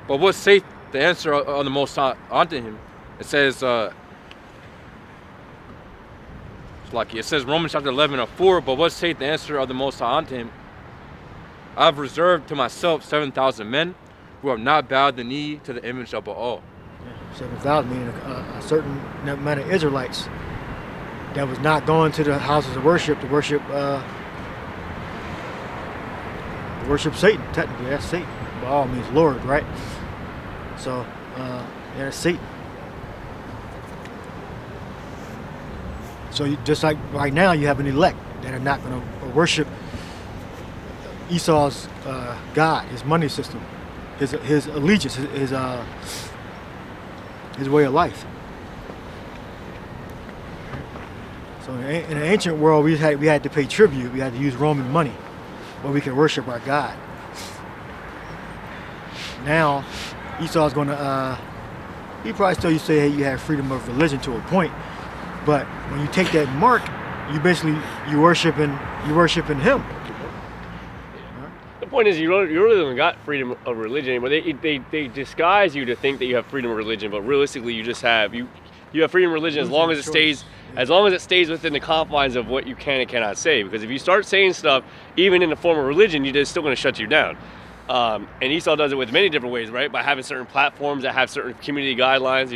A: but what saith the answer of the Most High unto him? It says, it says Romans chapter 11 of 4, but what saith the answer of the Most High unto him? I have reserved to myself 7,000 men who have not bowed the knee to the image of Baal.
B: 7,000 meaning a certain amount of Israelites that was not going to the houses of worship to worship Satan. Technically, that's Satan. Baal means Lord, right? So, that's Satan. So, just like right now, you have an elect that are not going to worship Esau's God, his money system, his allegiance, his way of life. So, in the ancient world, we had to pay tribute. We had to use Roman money, where we can worship our God. Now, Esau's going to, he probably still say, hey, you have freedom of religion to a point, but when you take that mark, you worshiping him.
D: The point is, you really don't got freedom of religion anymore. They disguise you to think that you have freedom of religion, but realistically, you just have you have freedom of religion as long as it stays within the confines of what you can and cannot say. Because if you start saying stuff, even in the form of religion, it's still going to shut you down. And Esau does it with many different ways, right? By having certain platforms that have certain community guidelines,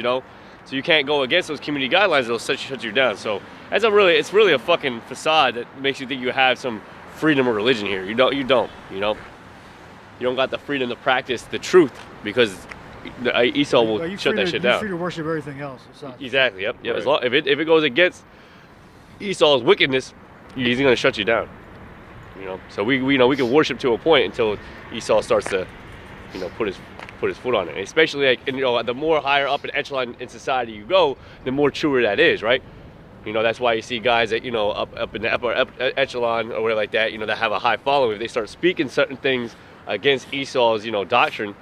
D: So you can't go against those community guidelines; they'll shut you down. So it's really a fucking facade that makes you think you have some freedom of religion here. You don't. You don't got the freedom to practice the truth because Esau will shut that shit down.
B: You're free to worship everything else.
D: Exactly. Yep.
A: Right.
D: As long, if it goes against Esau's wickedness, he's going to shut you down. So we can worship to a point until Esau starts to, put his foot on it. And especially the more higher up an echelon in society you go, the more truer that is, right? That's why you see guys that up in the upper echelon or whatever like that, that have a high following. If they start speaking certain things against Esau's, doctrine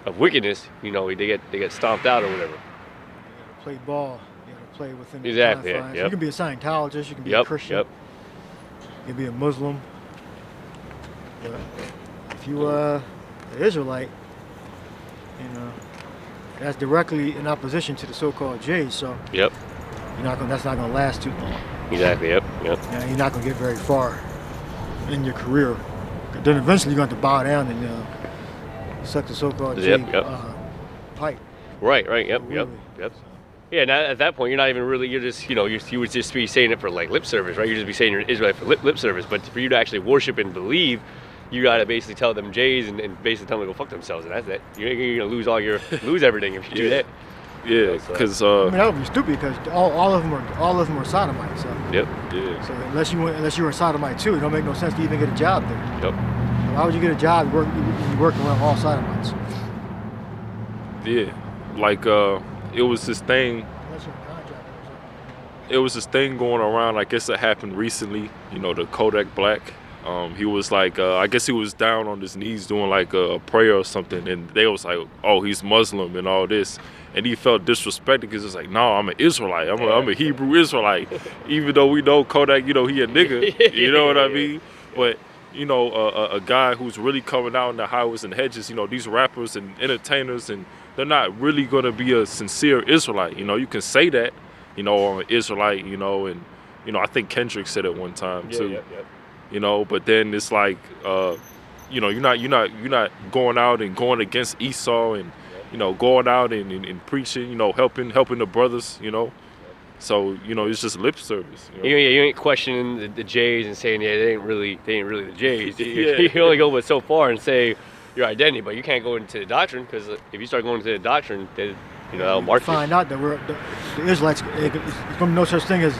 D: of wickedness, they get stomped out or whatever.
B: You gotta play ball. You gotta play within the
D: exactly.
B: confines.
D: Yep.
B: You can be a Scientologist. You can be a Christian.
D: Yep.
B: You can be a Muslim. But if you an Israelite, that's directly in opposition to the so-called Jays. So
D: Yep.
B: That's not gonna last too long.
D: Exactly. Yep.
B: You're not gonna get very far in your career. Then eventually you're going to have to bow down and suck the so-called pipe.
D: Right. Yep. Yeah. Now at that point, you're not even really. You're just, you would just be saying it for like lip service, right? You just be saying you're Israelite for lip service. But for you to actually worship and believe, you got to basically tell them Jays and basically tell them to go fuck themselves, and that's it. You're gonna lose everything if you do that.
C: Yeah, because
B: I mean, that would be stupid because all of them are sodomites. So.
D: Yep.
C: yeah,
B: So unless you were a sodomite too, it don't make no sense to even get a job there.
D: Yep.
B: So why would you get a job working around all sodomites?
C: yeah, like it was this thing.
B: Unless you're a contractor or something.
C: It was this thing going around. I guess it happened recently. You know, the Kodak Black. He was like, I guess he was down on his knees doing like a prayer or something, and they was like, oh, he's Muslim and all this, and he felt disrespected because it's like, no, I'm an Israelite, I'm a Hebrew Israelite, even though we know Kodak, you know, he a nigga, you know what I mean? But you know, a guy who's really coming out in the highways and hedges, you know, these rappers and entertainers, and they're not really gonna be a sincere Israelite. You know, you can say that, you know, I'm an Israelite, you know, and you know, I think Kendrick said it one time too.
D: Yeah.
C: You know, but then it's like, you know, you're not going out and going against Esau and, you know, going out and preaching, you know, helping the brothers, you know. So, you know, it's just lip service. You know?
D: You ain't questioning the Jays and saying, yeah, they ain't really the Jays. You can only go but so far and say your identity, but you can't go into the doctrine, because if you start going into the doctrine, then, you know, that'll mark you.
B: Find out that the Israelites, it's going to be no such thing as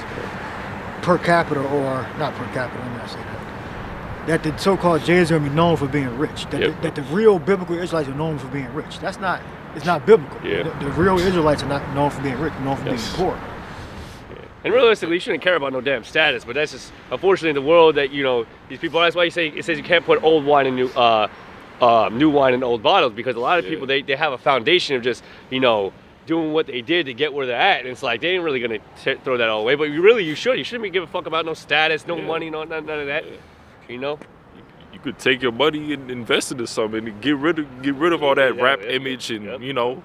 B: per capita, or not per capita, let me not say that. That the so-called Jays are going to be known for being rich. That the real biblical Israelites are known for being rich. It's not biblical.
D: Yeah.
B: The real Israelites are not known for being rich, known for being poor.
D: And realistically, you shouldn't care about no damn status, but that's just, unfortunately, the world that, you know, these people, that's why it says you can't put old wine in new wine in old bottles, because a lot of people, they have a foundation of just, you know, doing what they did to get where they're at, and it's like, they ain't really going to throw that all away, but you shouldn't be giving a fuck about no status, no money, none of that. You know,
C: you could take your money and invest it in something and get rid of all that rap image, and you know,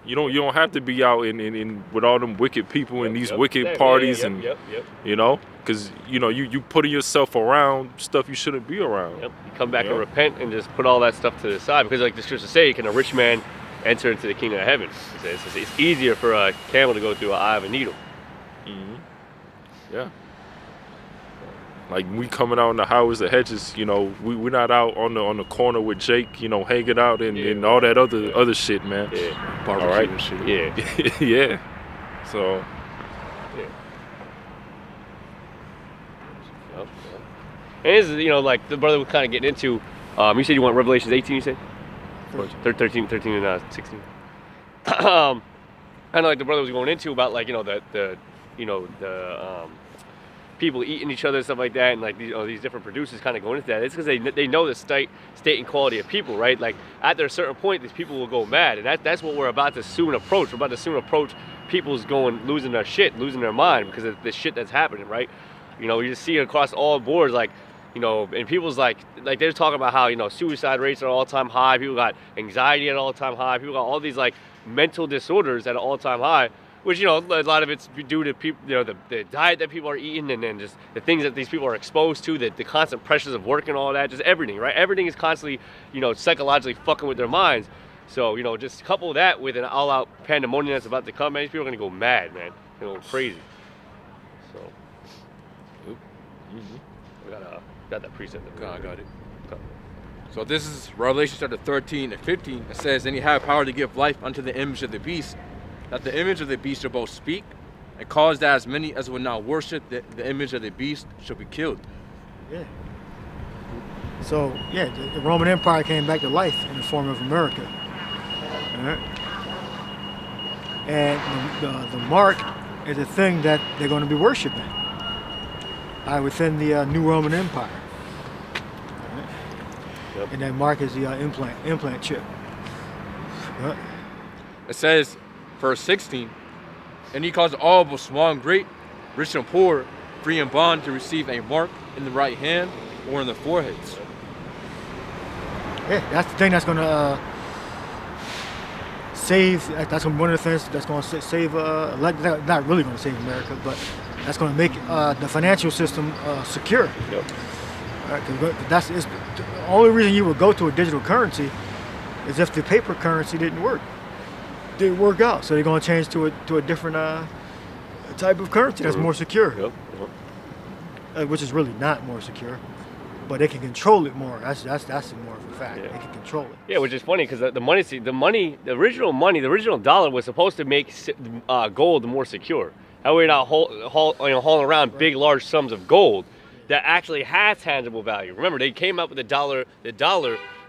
C: you don't have to be out in with all them wicked people and these wicked parties and you know, because you know you putting yourself around stuff you shouldn't be around.
D: You come back and repent and just put all that stuff to the side, because like the scriptures say, can a rich man enter into the kingdom of heaven? It's easier for a camel to go through an eye of a needle.
C: Yeah. Like, we coming out in the highways, the hedges, you know, we're not out on the corner with Jake, you know, hanging out and all that other shit, man.
D: Yeah.
C: Barbecue all right?
A: And shit.
D: Yeah.
C: Yeah. So.
D: Yeah. And this is, you know, like the brother was kind of getting into, you said you want Revelations 18, you said? 13 and 16. I know, like the brother was going into about, like, you know, the people eating each other and stuff like that, and like these different producers kind of going into that. It's because they know the state and quality of people, right? Like after a certain point, these people will go mad, and that's what we're about to soon approach. We're about to soon approach people's losing their shit, losing their mind because of the shit that's happening, right? You know, you just see it across all boards, like, you know, and people's like they're talking about how, you know, suicide rates are all-time high, people got anxiety at all-time high, people got all these like mental disorders at an all-time high. Which, you know, a lot of it's due to people, you know, the diet that people are eating, and then just the things that these people are exposed to, the constant pressures of work and all that, just everything, right? Everything is constantly, you know, psychologically fucking with their minds. So, you know, just couple that with an all-out pandemonium that's about to come, man, these people are going to go mad, man. They're going to go crazy. So, we got that precept.
A: I got it. So this is Revelation chapter 13 and 15. It says, and he had power to give life unto the image of the beast, that the image of the beast shall both speak, and cause that as many as would not worship the image of the beast shall be killed.
B: Yeah. So, yeah, the Roman Empire came back to life in the form of America. All right? And the mark is a thing that they're going to be worshiping within the new Roman Empire. All right? Yep. And that mark is the implant chip. Right?
A: It says, verse 16, and he caused all both small and great, rich and poor, free and bond, to receive a mark in the right hand or in the foreheads.
B: Yeah, that's the thing that's going to save. That's going to be one of the things that's going to save. Not really going to save America, but that's going to make the financial system secure.
D: Yep.
B: It's the only reason you would go to a digital currency is if the paper currency didn't work out. So they're going to change to a different type of currency that's more secure.
D: Yep.
B: Which is really not more secure. but they can control it more. That's more of a fact.
D: Yeah.
B: They can control it.
D: Yeah, which is funny because the original dollar was supposed to make gold more secure. That way, you're not hauling around big, large sums of gold that actually has tangible value. Remember, they came up with the dollar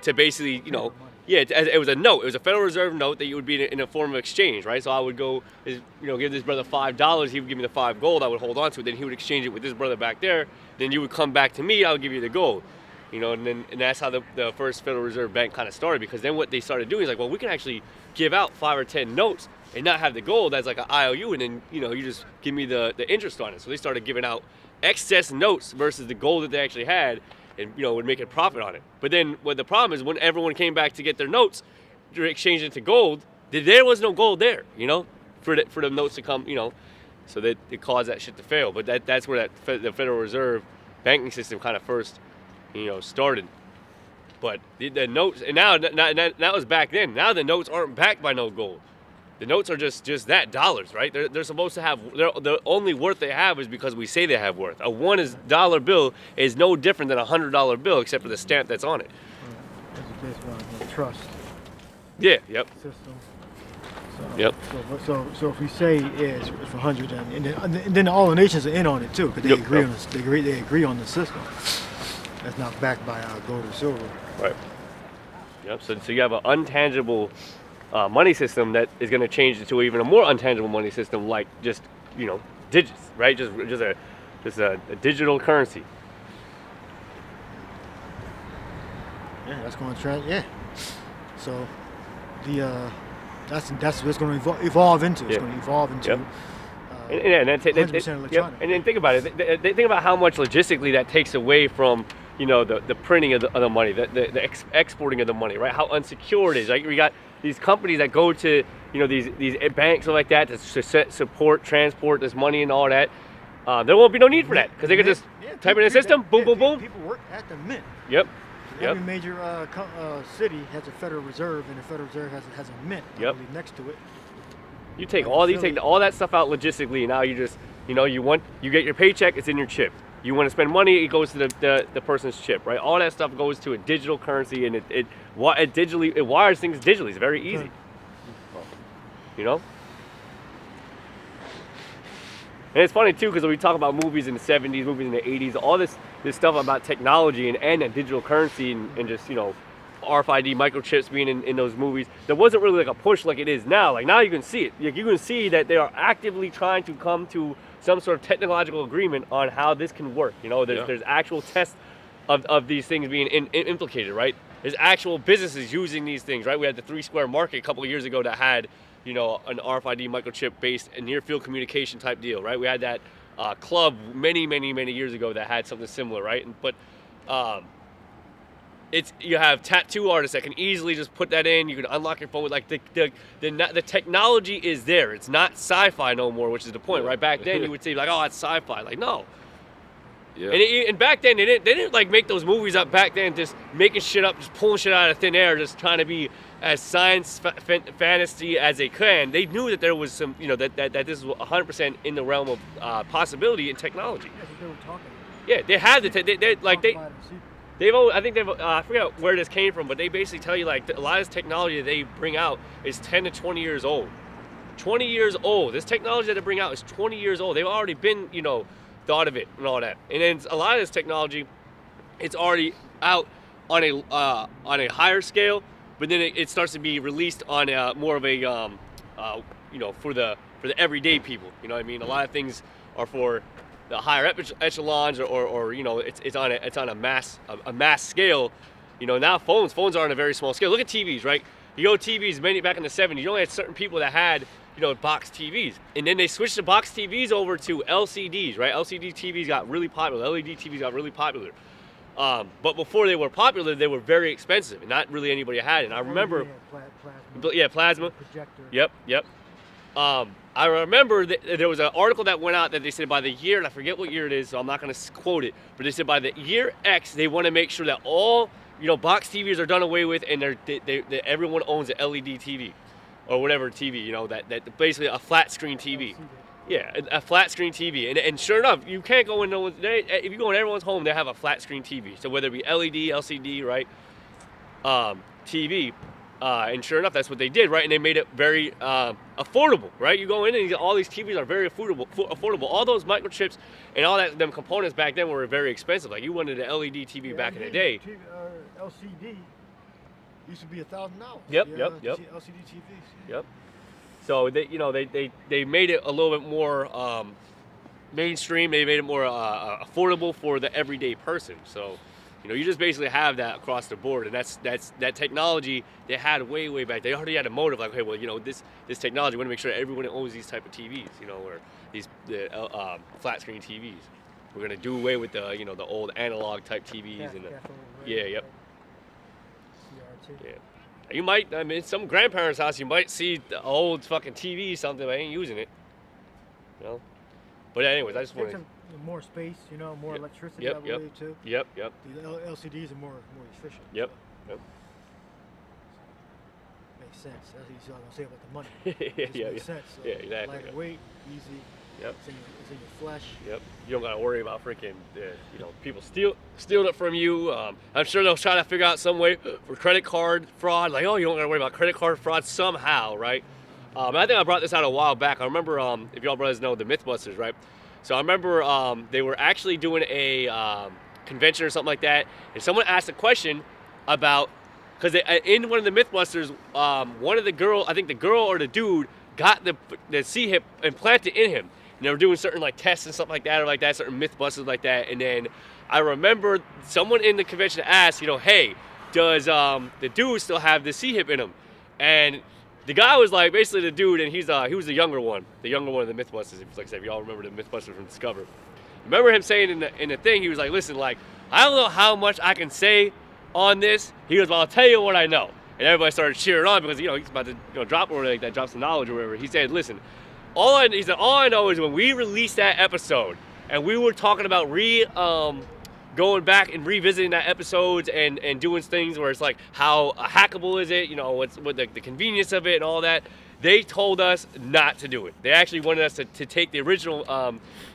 D: to basically, it was a note. It was a Federal Reserve note that you would be in a form of exchange, right? So I would go, give this brother $5. He would give me the 5 gold. I would hold on to it. Then he would exchange it with this brother back there. Then you would come back to me. I would give you the gold. And that's how the first Federal Reserve Bank kind of started. Because then what they started doing is like, well, we can actually give out 5 or 10 notes and not have the gold as like an IOU, and then you just give me the interest on it. So they started giving out excess notes versus the gold that they actually had, and would make a profit on it. But then what the problem is, when everyone came back to get their notes, to exchange it to gold, there was no gold there, for the notes to come, so that it caused that shit to fail. But that's where the Federal Reserve banking system kind of first, started. But the notes, and now that was back then. Now the notes aren't backed by no gold. The notes are just that, dollars, right? They're supposed to have, the only worth they have is because we say they have worth. A $1 bill is no different than a $100 bill except for the stamp that's on it.
B: That's based on trust.
D: Yeah, yep.
B: System.
D: Yep.
B: So if we say it's for 100, and then all the nations are in on it too, because they agree on this. They agree on the system. That's not backed by gold or silver.
D: Right. Yep. So you have an untangible money system that is going to change into even a more untangible money system, like just digits, right? Just a digital currency.
B: Yeah, that's going to trend. Yeah. So that's what it's going to evolve into. It's going to evolve into.
D: Yep.
B: 100% electronic.
D: And then think about it. Think about how much logistically that takes away from the printing of the money, the exporting of the money, right? How unsecure it is. Like we got these companies that go to these banks like that to support transport this money and all that. There won't be no need for that because they can just type it in the system, boom, boom, boom.
B: People work at the mint.
D: Yep.
B: Every major city has a Federal Reserve, and the Federal Reserve has a mint, I believe, next to it.
D: You take all that stuff out logistically, and now you just you get your paycheck, it's in your chip. You want to spend money, it goes to the person's chip, right? All that stuff goes to a digital currency, and it wires things digitally. It's very easy. And it's funny too, because when we talk about movies in the 70s, movies in the 80s, all this stuff about technology and digital currency and just RFID microchips being in those movies, there wasn't really like a push like it is now. Like now you can see it. Like you can see that they are actively trying to come to some sort of technological agreement on how this can work. There's actual tests of these things being implicated, right? There's actual businesses using these things, right? We had the 3 Square Market a couple of years ago that had an RFID microchip based and near field communication type deal, right? We had that club many years ago that had something similar, right? But you have tattoo artists that can easily just put that in. You can unlock your phone with the technology is there. It's not sci-fi no more, which is the point, right? Back then you would say like, oh, it's sci-fi. Like no. Yeah. And back then they didn't like make those movies up back then just making shit up, just pulling shit out of thin air, just trying to be as science fantasy as they can. They knew that there was some that this was 100% in the realm of possibility and technology.
B: Yeah, they were talking.
D: Yeah, they had I forget where this came from, but they basically tell you like a lot of this technology that they bring out is 10 to 20 years old. 20 years old. This technology that they bring out is 20 years old. They've already been, thought of it and all that. And then a lot of this technology, it's already out on a higher scale, but then it starts to be released on more of a for the everyday people. You know what I mean? A lot of things are for the higher echelons, or it's on a mass scale. Now phones are on a very small scale. Look at TVs, right? You go TVs back in the 70s, you only had certain people that had box TVs, and then they switched the box TVs over to LCDs, right? LCD TVs got really popular. LED TVs got really popular. But before they were popular, they were very expensive, and not really anybody had it. And I remember, plasma.
B: Projector.
D: Yep. I remember that there was an article that went out that they said by the year, and I forget what year it is, so I'm not going to quote it, but they said by the year X, they want to make sure that all box TVs are done away with, and everyone owns an LED TV or whatever TV, that basically a flat screen TV. Yeah, a flat screen TV, and sure enough, you can't go in no one's. If you go in everyone's home, they have a flat screen TV. So whether it be LED, LCD, right, TV, and sure enough, that's what they did, right? And they made it very affordable, right? You go in and all these TVs are very affordable. All those microchips and all that them components back then were very expensive. Like you wanted an LED TV back in the day.
B: TV, LCD used to be $1,000.
D: Yep.
B: LCD TVs.
D: Yep. So they made it a little bit more mainstream. They made it more affordable for the everyday person. So, you just basically have that across the board, and that's that technology they had way back. They already had a motive, like, hey, well, this technology. We want to make sure everyone owns these type of TVs, or these flat screen TVs. We're gonna do away with the the old analog type TVs and yep. Yeah. You might, some grandparents' house, you might see the old fucking TV, something, but I ain't using it. But anyways, I just want to...
B: More space, more electricity,
D: I
B: believe, too.
D: Yep.
B: The LCDs are more efficient.
D: Yep.
B: Makes sense. That's what you're going to say about the money. Makes sense. So
D: Exactly.
B: Lighter weight, easy.
D: Yep.
B: It's in your flesh.
D: Yep. You don't got to worry about freaking, people steal it from you. I'm sure they'll try to figure out some way for credit card fraud. Like, you don't got to worry about credit card fraud somehow, right? I think I brought this out a while back. I remember, if y'all brothers know the Mythbusters, right? So I remember they were actually doing a convention or something like that, and someone asked a question about, because in one of the Mythbusters, one of the girl, I think the girl or the dude, got the C-hip implanted in him. And they were doing certain tests and stuff like that, certain Mythbusters like that. And then I remember someone in the convention asked, hey, does the dude still have the C-hip in him? And the guy was basically the dude, and he was the younger one of the Mythbusters. Like I said, if y'all remember the Mythbusters from Discover. Remember him saying in the thing, he was like, listen, I don't know how much I can say on this. He goes, well, I'll tell you what I know. And everybody started cheering on because, he's about to drop or like that, drop some knowledge or whatever. He said, listen, all I know is when we released that episode and we were talking about going back and revisiting that episodes and doing things where it's like, how hackable is it? What's the convenience of it and all that. They told us not to do it. They actually wanted us to take the original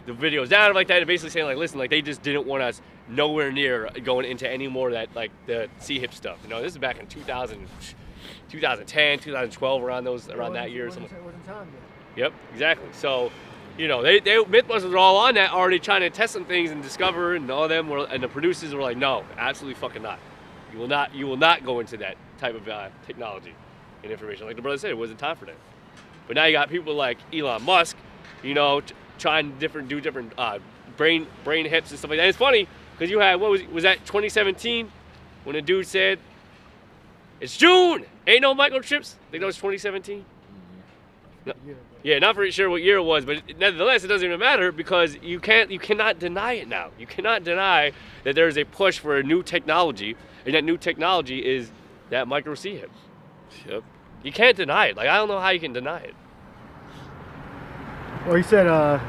D: the videos down like that, and basically saying listen, they just didn't want us nowhere near going into any more of that the C-hip stuff. This is back in 2010, 2012, around that year or something.
B: It wasn't time yet.
D: Yep, exactly. So, they Mythbusters were all on that, already trying to test some things and discover, and all them were, and the producers were like, no, absolutely fucking not. You will not go into that type of technology and information. Like the brother said, it wasn't time for that. But now you got people like Elon Musk, trying do different brain hips and stuff like that. And it's funny because you had, was that 2017 when the dude said, it's June, ain't no microchips? I think that was 2017. No. Yeah, not for sure what year it was, but nevertheless, it doesn't even matter because you cannot deny it now. You cannot deny that there is a push for a new technology, and that new technology is that micro C-hip. Yep. You can't deny it. I don't know how you can deny it.
B: Well, he said it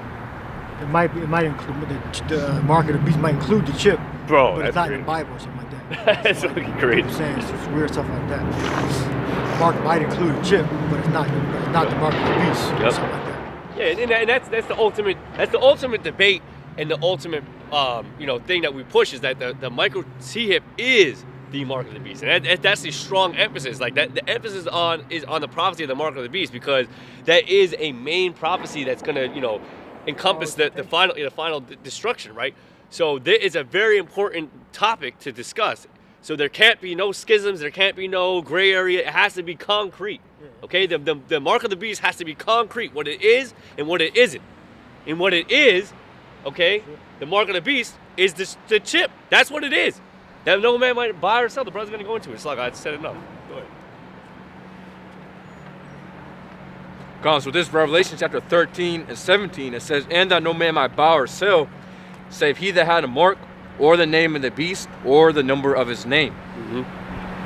B: might include the mark of the beast might include the chip,
D: bro.
B: But it's not in the Bible or something like that.
D: That's fucking crazy.
B: I'm saying it's weird stuff like that. The mark might include a chip, but it's not the mark of the beast or something like that.
D: Yeah, and that's the ultimate debate and the ultimate thing that we push is that the micro C-hip is the mark of the beast, and that's the strong emphasis. That the emphasis is on the prophecy of the mark of the beast, because that is a main prophecy that's gonna encompass the final destruction, right? So there is a very important topic to discuss. So there can't be no schisms, there can't be no gray area. It has to be concrete. Okay, the mark of the beast has to be concrete, what it is and what it isn't. And what it is, okay, the mark of the beast is the chip. That's what it is. That no man might buy or sell. The brother's gonna go into it. It's like I said enough. Go ahead.
A: So this Revelation chapter 13 and 17, it says, and that no man might buy or sell, save he that had a mark, or the name of the beast, or the number of his name.
B: Mm-hmm.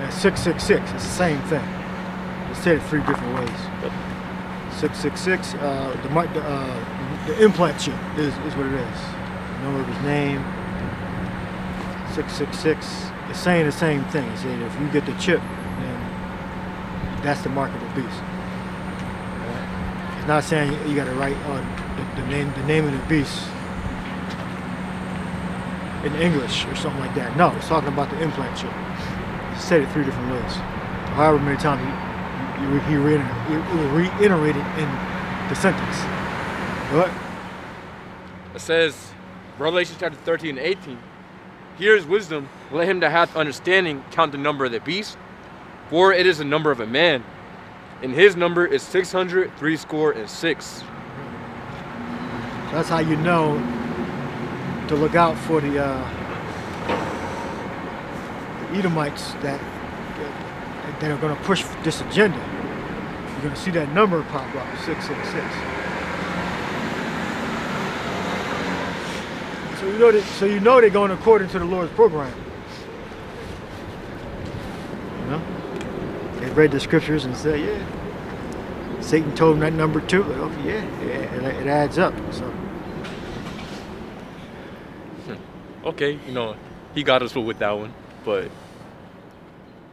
B: And 666, it's the same thing. It's said it 3 different ways.
D: Yep.
B: 666, the implant chip is what it is. The number of his name. 666, it's saying the same thing. It's saying if you get the chip, then that's the mark of the beast. It's not saying you got to write the name of the beast in English or something like that. No, it's talking about the implant chip. He said it 3 different ways. However many times he reiterated in the sentence. What?
A: It says, Revelation chapter 13 and 18, here's wisdom, let him that hath understanding count the number of the beast, for it is the number of a man, and his number is 666.
B: That's how you know to look out for the Edomites that are going to push this agenda. You're going to see that number pop up, 666. So you know they're going according to the Lord's program. You know, they read the scriptures and said, yeah, Satan told them that number too. Like, okay, yeah, it adds up. So.
A: Okay, he got us with that one, but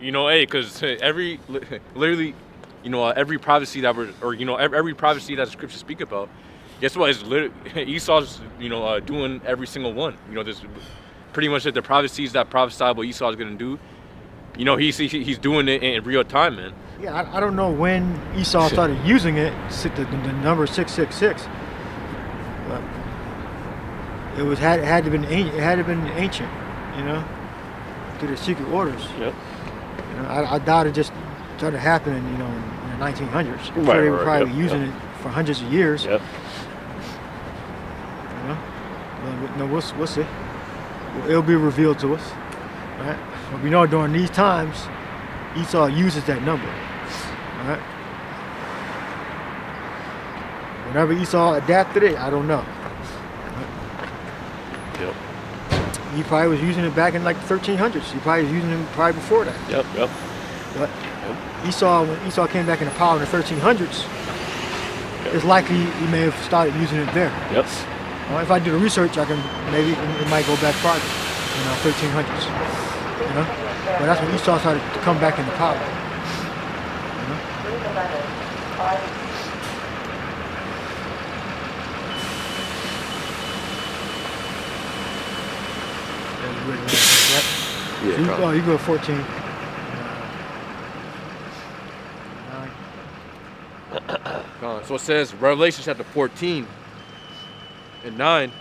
A: hey, because every prophecy that every prophecy that the scriptures speak about, guess what? It's Esau's doing every single one. There's pretty much the prophecies that prophesy what Esau's gonna do. He's doing it in real time, man.
B: Yeah, I don't know when Esau started using it, the number 666. But it had to been ancient, through the secret orders.
D: Yep.
B: I doubt it just started happening, in the 1900s. I'm sure they were probably using it for hundreds of years.
D: Yep.
B: No, we'll see. It'll be revealed to us, right? But we know during these times, Esau uses that number, right? Whenever Esau adapted it, I don't know.
D: Yep.
B: He probably was using it back in like the 1300s. He probably was using it probably before that.
D: Yep.
B: But Esau, when Esau came back into power in the 1300s, it's likely he may have started using it there.
D: Yep.
B: If I do the research, it might go back farther, 1300s. But that's when Esau started to come back into power.
A: Yeah.
B: You go 14.
A: 9. So it says Revelation chapter 14 and 9.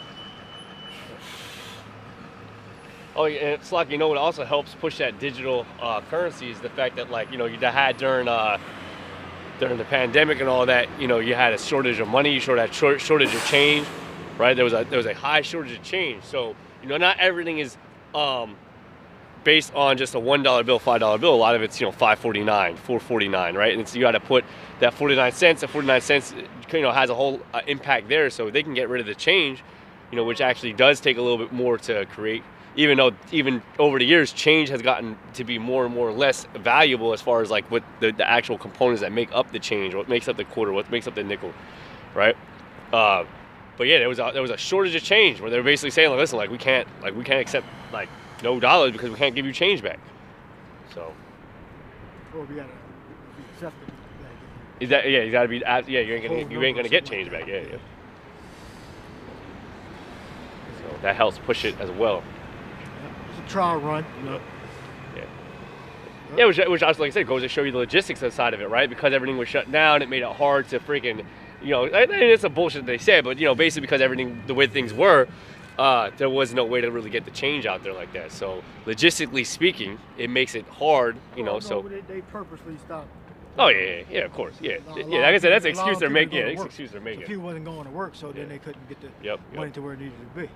D: Oh, yeah, it's like, what also helps push that digital currency is the fact that, like, you had during the pandemic and all that, you had a shortage of money, you had shortage of change, right? There was a high shortage of change. So, not everything is based on just a $1 bill, $5 bill. A lot of it's, $5.49, $4.49, right? And so you got to put that 49 cents. That 49 cents, has a whole impact there. So they can get rid of the change, which actually does take a little bit more to create. Even though over the years, change has gotten to be more and more less valuable as far as like what the actual components that make up the change, what makes up the quarter, what makes up the nickel, right? But yeah, there was a shortage of change where they were basically saying, like, listen, like we can't accept like no dollars because we can't give you change back. So.
B: Well, we gotta accept it.
D: You gotta be. Yeah, you ain't gonna get change back. Yeah. So that helps push it as well.
B: It's a trial run.
D: Yeah, which also, like I said, goes to show you the logistics side of it, right? Because everything was shut down, it made it hard to freaking, and it's a bullshit they said, but basically because the way things were, there was no way to really get the change out there like that. So logistically speaking, it makes it hard, So
B: they purposely stopped.
D: Oh yeah, of course, yeah. Like I said, that's an excuse they're making. Yeah, that's an excuse they're making.
B: So people wasn't going to work, so then they couldn't get the money to where it needed to be.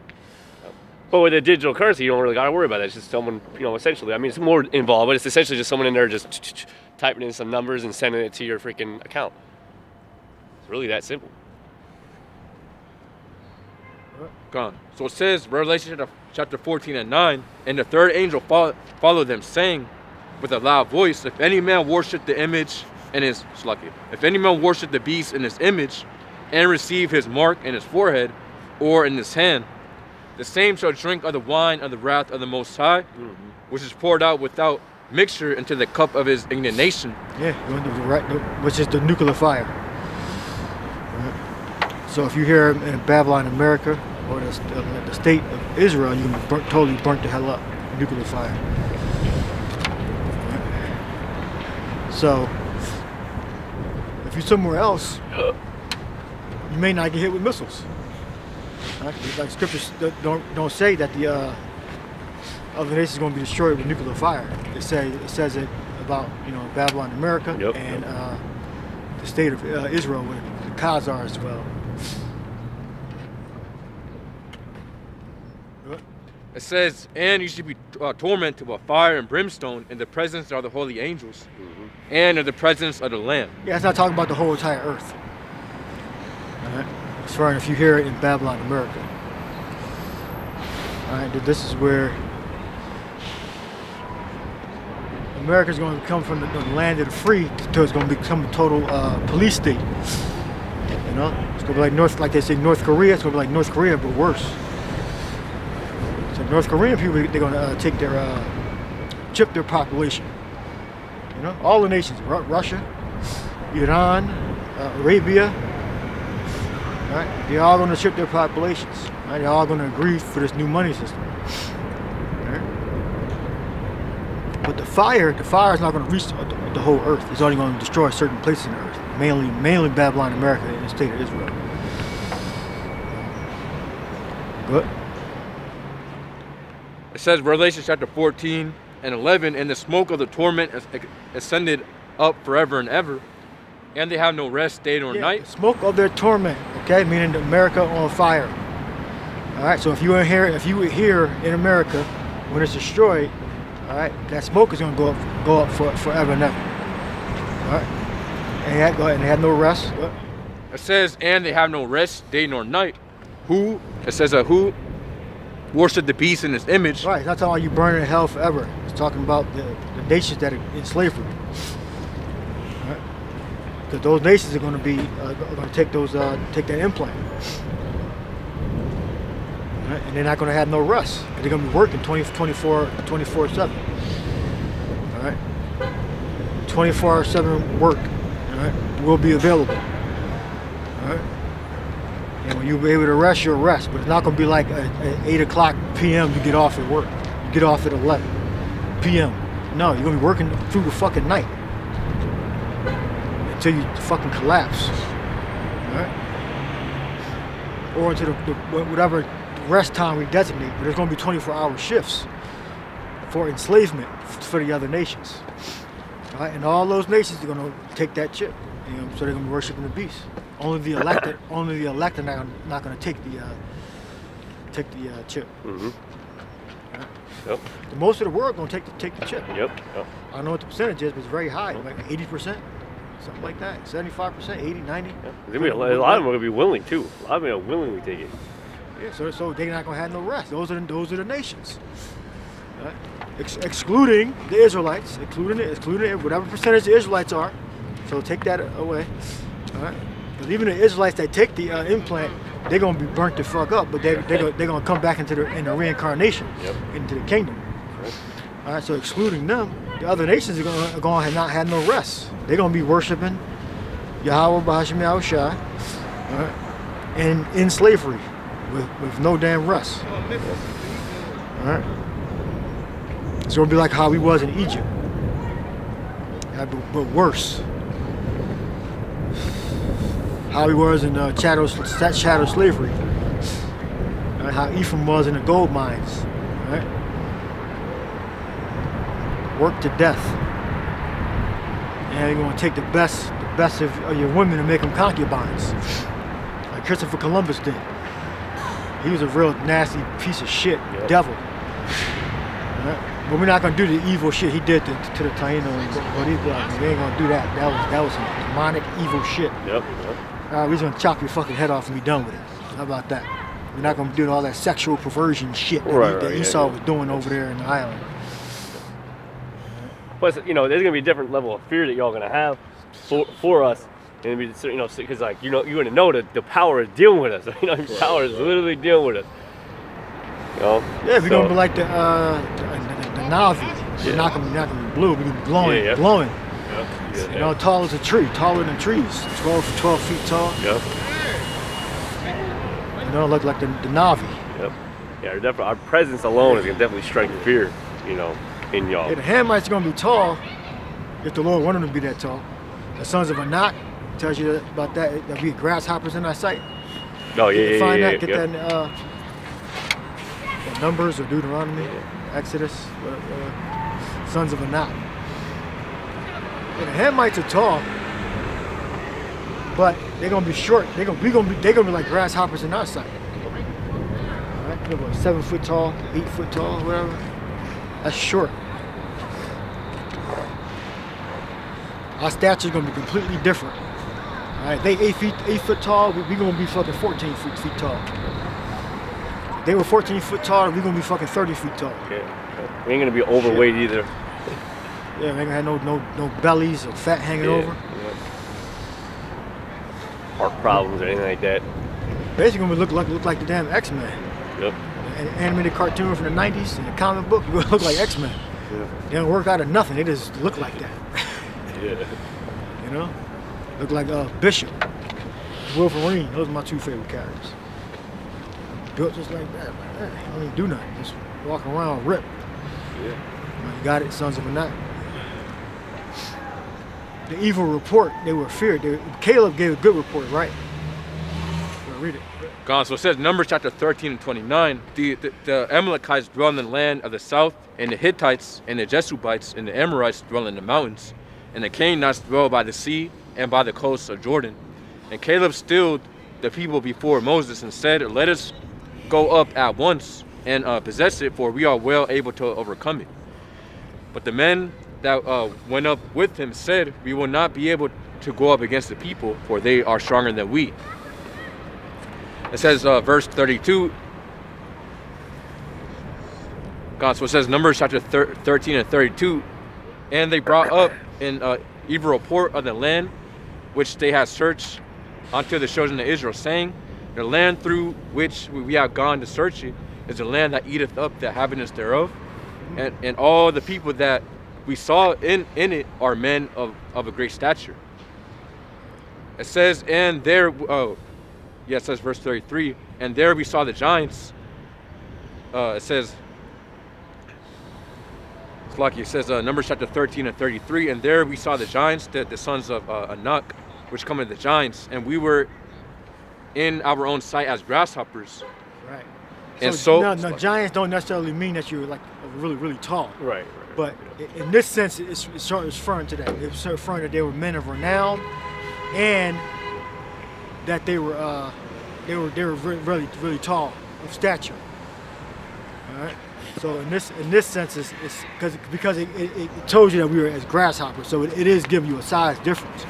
D: But with the digital currency, you don't really got to worry about it. It's just someone, essentially. I mean, it's more involved, but it's essentially just someone in there just typing in some numbers and sending it to your freaking account. It's really that simple.
A: Gone. So it says, Revelation chapter 14 and 9, and the third angel followed them, saying with a loud voice, if any man worship the image and if any man worship the beast in his image, and receive his mark in his forehead or in his hand, the same shall drink of the wine of the wrath of the Most High, which is poured out without mixture into the cup of his indignation.
B: Yeah, which is the nuclear fire. So if you're here in Babylon, America, or the state of Israel, you can be totally burnt the hell up. Nuclear fire. So if you're somewhere else, you may not get hit with missiles. Like scriptures don't say that the other nations is going to be destroyed with nuclear fire. It says it about Babylon, America, and the state of Israel, where the Khazars as well.
A: It says, and you should be tormented with fire and brimstone in the presence of the holy angels, and in the presence of the Lamb.
B: Yeah, it's not talking about the whole entire earth. All right. As far as if you hear it in Babylon, America. All right, this is where America's going to come from the land of the free to it's going to become a total police state. It's going to be like like they say North Korea. It's going to be like North Korea, but worse. So North Korean people, they're going to take chip their population. All the nations, Russia, Iran, Arabia. Right? They're all going to chip their populations. Right? They're all going to agree for this new money system. Right? But the fire is not going to reach the whole earth. It's only going to destroy certain places in the earth, mainly Babylon, America, and the state of Israel. Good.
A: It says, Revelation chapter 14 and 11, and the smoke of the torment ascended up forever and ever, and they have no rest day nor night.
B: The smoke of their torment, okay, meaning America on fire. All right, so if you were here in America when it's destroyed, all right, that smoke is going to go up for forever and ever. All right, and they have no rest. What?
A: It says, and they have no rest day nor night. Who worship the beast in his image.
B: Right, it's not talking about you burning in hell forever. It's talking about the nations that are in slavery. Right? Because those nations are going to be going to take that implant. Right? And they're not going to have no rest. And they're going to be working 24/7. All right, 24/7 work. All right, will be available. All right. And when you'll be able to rest, you'll rest. But it's not going to be like at 8 o'clock p.m. you get off at work. You get off at 11 p.m. No, you're going to be working through the fucking night until you fucking collapse. All right? Or until whatever rest time we designate. But there's going to be 24-hour shifts for enslavement for the other nations. All right? And all those nations are going to take that chip. So they're going to be worshiping the beast. Only the elected are not going to take the chip.
D: Mm-hmm.
B: Right?
D: Yep.
B: Most of the world going to take the chip.
D: Yep.
B: I don't know what the percentage is, but it's very high, like 80%, something like that, 75%, 80, 90.
D: Yeah. A lot of them are going to be willing too. A lot of them are willingly take it.
B: Yeah, so they're not going to have no rest. Those are the nations. Right? Excluding the Israelites, excluding whatever percentage the Israelites are. So take that away. All right. Because even the Israelites that take the implant, they're going to be burnt the fuck up, but they're going to come back into the reincarnation, into the kingdom.
D: Right.
B: All right, so excluding them, the other nations are going to not have no rest. They're going to be worshiping Yahweh B'Hashem Yahushua, all right, and in slavery with no damn rest. All right. It's going to be like how we was in Egypt, but worse. How he was in chattel slavery, right? How Ephraim was in the gold mines, right? Worked to death, and they're going to take the best of your women and make them concubines, like Christopher Columbus did. He was a real nasty piece of shit, devil. Right? But we're not going to do the evil shit he did to the Taino and Boricua. We ain't going to do that. That was some demonic evil shit.
D: Yep.
B: We're just gonna chop your fucking head off and be done with it. How about that? We're not gonna do all that sexual perversion shit that Esau was doing over there in the island.
D: Plus, there's gonna be a different level of fear that y'all gonna have for us, and because you're gonna know that the power is dealing with us. Your power is literally dealing with us.
B: Yeah, we're gonna be like the Navi. We're not gonna be blue. We're gonna be glowing. Tall as a tree, taller than trees, 12 feet tall.
D: Yep.
B: know, look like the Navi.
D: Yep. Yeah, definitely, our presence alone is gonna definitely strike fear, you know, in y'all.
B: Yeah, the Hamites are gonna be tall if the Lord wanted them to be that tall. The sons of Anak tells you about that. There'll be grasshoppers in that sight.
D: Oh yeah,
B: Find
D: yeah,
B: that, get that in Numbers or Deuteronomy, Exodus. Sons of Anak. Yeah, the Hamites are tall, but they're gonna be short. They're gonna be like grasshoppers in our sight. All right, they're about 7 foot tall, 8 foot tall, whatever. That's short. Our stature's gonna be completely different. All right, they 8 foot tall. We gonna be fucking 14 feet tall. If they were 14 foot tall, we gonna be fucking 30 feet tall.
D: Yeah. We ain't gonna be overweight either.
B: Yeah, we ain't gonna have no bellies or fat hanging over.
D: Yeah. Heart problems or anything like that.
B: Basically, gonna look like the damn X-Men.
D: Yep.
B: An animated cartoon from the 90s and a comic book, you're gonna look like X-Men.
D: Yeah.
B: They don't work out of nothing. They just look like that.
D: Yeah.
B: You know? Look like Bishop, Wolverine. Those are my two favorite characters. Built just like that. Like that. Don't even do nothing. Just walk around, rip.
D: Yeah.
B: You got it, sons of Anak. The evil report, they were feared. Caleb gave a good report, right? Well, read it.
A: Gone. So it says Numbers chapter 13 and 29. The Amalekites dwell in the land of the south, and the Hittites and the Jesubites and the Amorites dwell in the mountains, and the Canaanites dwell by the sea and by the coast of Jordan. And Caleb stilled the people before Moses and said, "Let us go up at once and possess it, for we are well able to overcome it." But the men that went up with him said, "We will not be able to go up against the people, for they are stronger than we." It says, verse 32. God, so it says Numbers chapter 13 and 32. And they brought up an evil report of the land which they had searched unto the children of Israel, saying, "The land through which we have gone to search it is the land that eateth up the inhabitants thereof. And all the people that we saw in it are men of a great stature." It says, and there, it says verse 33, and there we saw the giants. It says, it's lucky, it says Numbers chapter 13 and 33, and there we saw the giants, the sons of Anak, which come of the giants, and we were in our own sight as grasshoppers.
B: Right.
A: And
B: so giants don't necessarily mean that you're like really, really tall.
D: Right.
B: But in this sense, it's referring to that. It's referring that they were men of renown, and that they were really, really tall of stature. All right. So in this sense, it's because it told you that we were as grasshoppers. So it is giving you a size difference.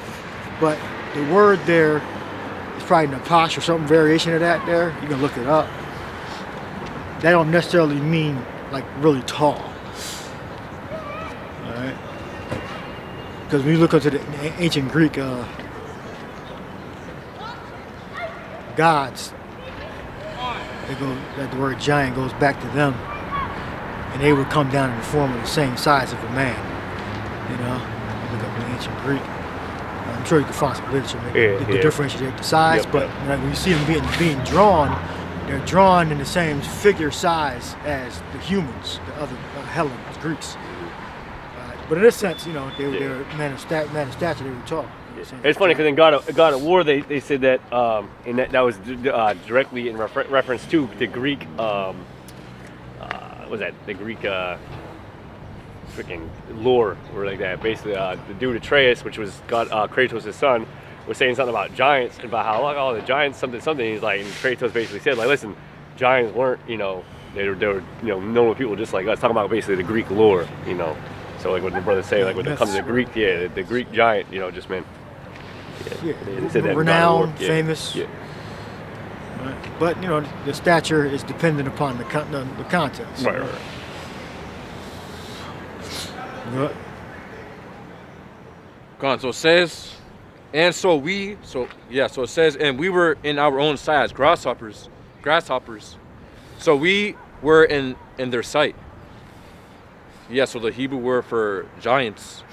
B: But the word there is probably napash or some variation of that. There, you can look it up. That don't necessarily mean like really tall. All right. Because when you look into the ancient Greek gods, that the word giant goes back to them, and they would come down in the form of the same size of a man. You know, you look up in ancient Greek. I'm sure you can find some literature to differentiate the size, but when you see them being drawn, they're drawn in the same figure size as the humans, the other Hellenes, Greeks. But in this sense, you know, they were men of stature, they were tall.
D: It's funny because in God of War they said that, and that was directly in reference to the Greek, what was that? The Greek freaking lore, or like that. Basically, the dude Atreus, which was God, Kratos' son, was saying something about giants and about how like all the giants something. He's like, and Kratos basically said like, listen, giants weren't, you know, they were normal people just like us. Talking about basically the Greek lore, you know. So like what the brothers say, like when it comes to Greek, the Greek giant, you know, just meant. They said that
B: renowned, famous.
D: Yeah.
B: Right. But you know, the stature is dependent upon the context.
D: Right.
B: Right.
A: Gone. So it says, so it says, and we were in our own sight as grasshoppers. So we were in their sight. Yeah, so the Hebrew word for giants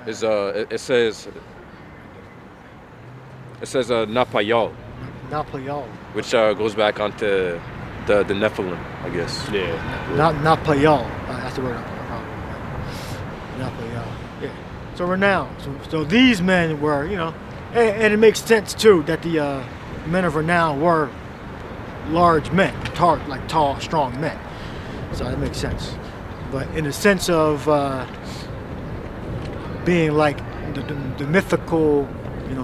A: is it says napayal.
B: Naphtali,
A: which goes back onto the Nephilim, I guess.
D: Yeah.
B: Naphtali. That's the word I'm Naphtali. Yeah. So renown. So these men were, and it makes sense too that the men of renown were large men, tall, strong men. So that makes sense. But in the sense of being like the mythical,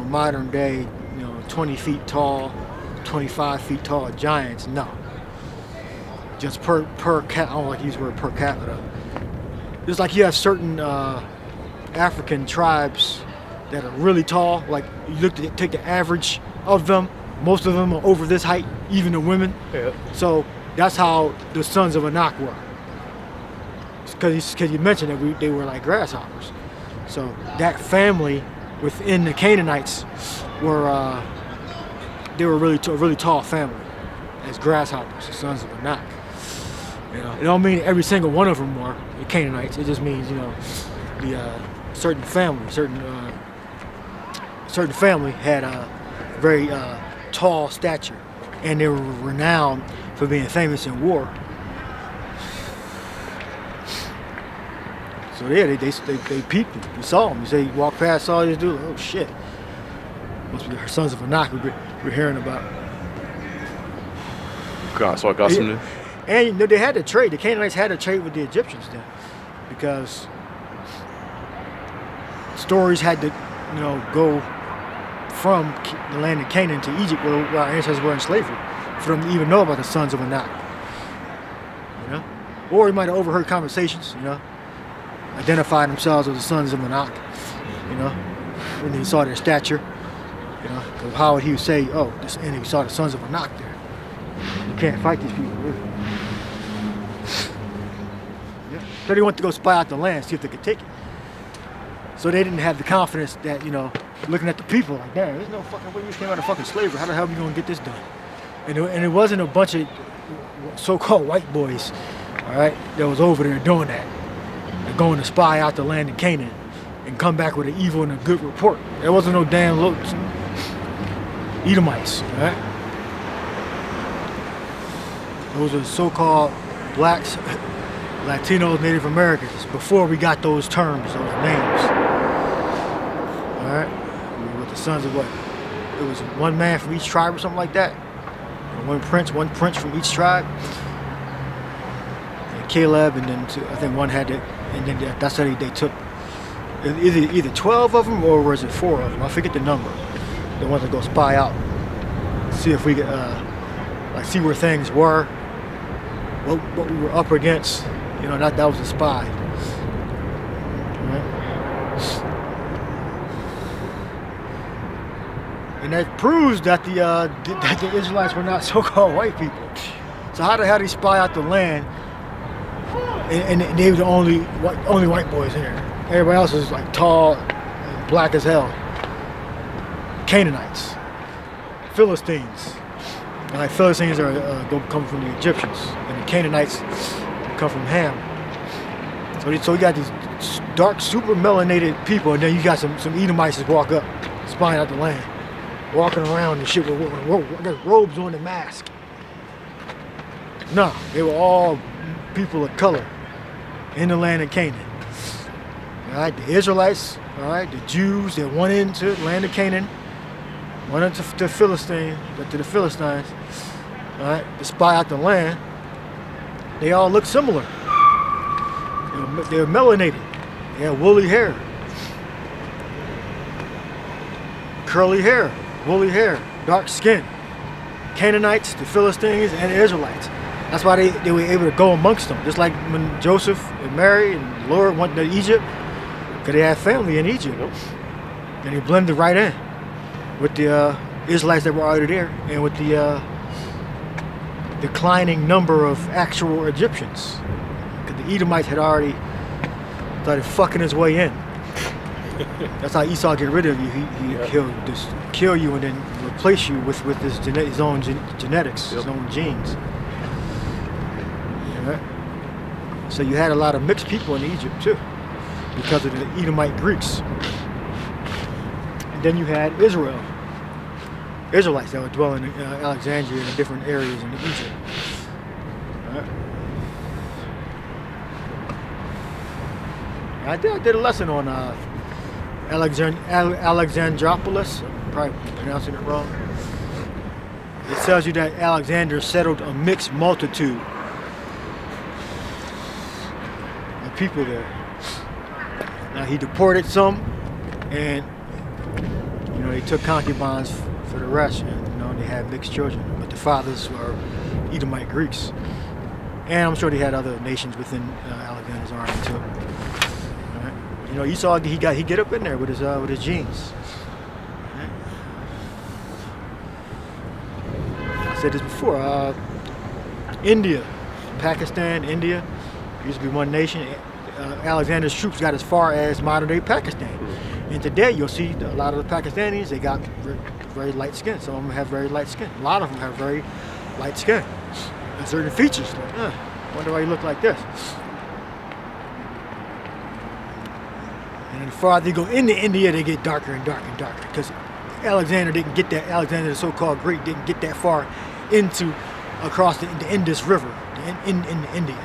B: modern day, 20 feet tall, 25 feet tall giants, no. Just per cap, I don't like to use the word per capita. It's like you have certain African tribes that are really tall. Like you take the average of them, most of them are over this height, even the women.
D: Yeah.
B: So that's how the sons of Anak were. Because you mentioned that they were like grasshoppers. So that family within the Canaanites were they were really a really tall family as grasshoppers, the sons of Anak. It don't mean every single one of them were the Canaanites. It just means the certain family had a very tall stature, and they were renowned for being famous in war. So yeah, they peeped him. You saw him. You say you walk past, saw this dude. Oh shit! Must be the sons of Anak we're hearing about.
A: God, so I got some.
B: And they had to trade. The Canaanites had to trade with the Egyptians then, because stories had to, go from the land of Canaan to Egypt, where our ancestors were in slavery, for them to even know about the sons of Anak. Or he might have overheard conversations, identified themselves as the sons of Anak, when he saw their stature, because how would he say, oh, and he saw the sons of Anak there. You can't fight these people, really. So they went to go spy out the land, see if they could take it. So they didn't have the confidence that, looking at the people, like, damn, there's no fucking way you came out of fucking slavery. How the hell are we going to get this done? And it wasn't a bunch of so-called white boys, all right, that was over there doing that. They're going to spy out the land of Canaan and come back with an evil and a good report. There wasn't no damn Edomites, all right? Those are so-called blacks, Latinos, Native Americans, before we got those terms, those names. All right? With the sons of what? It was one man from each tribe or something like that. One prince from each tribe. And Caleb, and then I think one had it, and then that's how they took either 12 of them or was it 4 of them? I forget the number. They wanted to go spy out, see if we could, see where things were, what we were up against. That was a spy. Right? And that proves that the Israelites were not so-called white people. So how the hell did they spy out the land? And they were the only white boys in there. Everybody else was like tall, and black as hell. Canaanites, Philistines. And like Philistines are come from the Egyptians, and the Canaanites come from Ham. So you got these dark, super melanated people, and then you got some Edomites that walk up, spying out the land, walking around and shit with robes on and mask. No, they were all people of color in the land of Canaan. All right, the Israelites, all right, the Jews that went into the land of Canaan, went into the Philistines, all right, to spy out the land. They all look similar. They were melanated. They had woolly hair, curly hair, woolly hair, dark skin. Canaanites, the Philistines, and the Israelites. That's why they were able to go amongst them. Just like when Joseph and Mary and the Lord went to Egypt, because they had family in Egypt. And they blended right in with the Israelites that were already there, and with the declining number of actual Egyptians. Because the Edomites had already started fucking his way in. That's how Esau get rid of you. He'll just kill you and then replace you with his own genetics, his own genes. Right? So you had a lot of mixed people in Egypt too, because of the Edomite Greeks. And then you had Israel. Israelites that were dwelling in Alexandria and in different areas in Egypt. Alright. I did a lesson on Alexandropolis. I'm probably pronouncing it wrong. It tells you that Alexander settled a mixed multitude of people there. Now he deported some, and he took concubines for the rest. And they had mixed children, but the fathers were Edomite Greeks, and I'm sure they had other nations within Alexander's army too. Right? Esau he get up in there with his genes. Right? I said this before. India, Pakistan, India used to be one nation. Alexander's troops got as far as modern-day Pakistan. And today you'll see a lot of the Pakistanis, they got very light skin. Some of them have very light skin. A lot of them have very light skin. And certain features, like, wonder why you look like this. And the farther you go into India, they get darker and darker and darker. Because Alexander the so-called Greek, didn't get that far across the Indus River in India.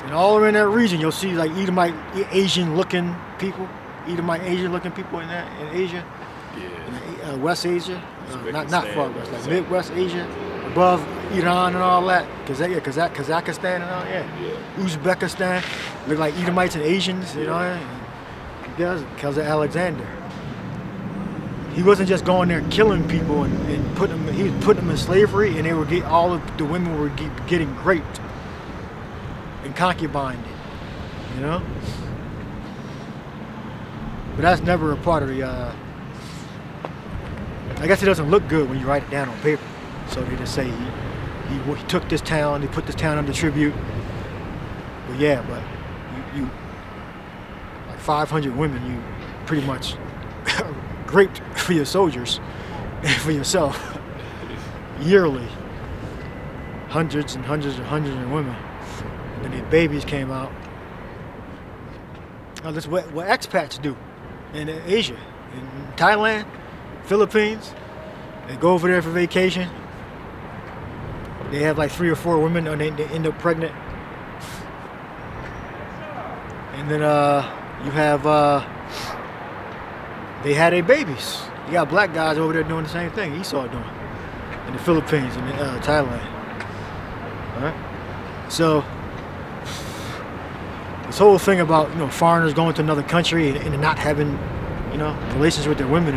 B: And all around that region, you'll see like Edomite Asian-looking people in Asia, in West Asia, not far west, like Midwest Asia, above Iran and all that, Kazakhstan and all that, Uzbekistan, look like Edomites and Asians, because of Alexander. He wasn't just going there killing people and he was putting them in slavery, and all of the women were getting raped and concubined, But that's never a part of the, I guess it doesn't look good when you write it down on paper. So they just say he took this town, he put this town under tribute. But you like 500 women, you pretty much raped for your soldiers and for yourself yearly. Hundreds and hundreds and hundreds of women. And their babies came out. Now that's what expats do in Asia, in Thailand, Philippines. They go over there for vacation. They have like 3 or 4 women, and they end up pregnant. And then you have they had their babies. You got black guys over there doing the same thing Esau doing in the Philippines and Thailand. All right. So this whole thing about foreigners going to another country and not having relations with their women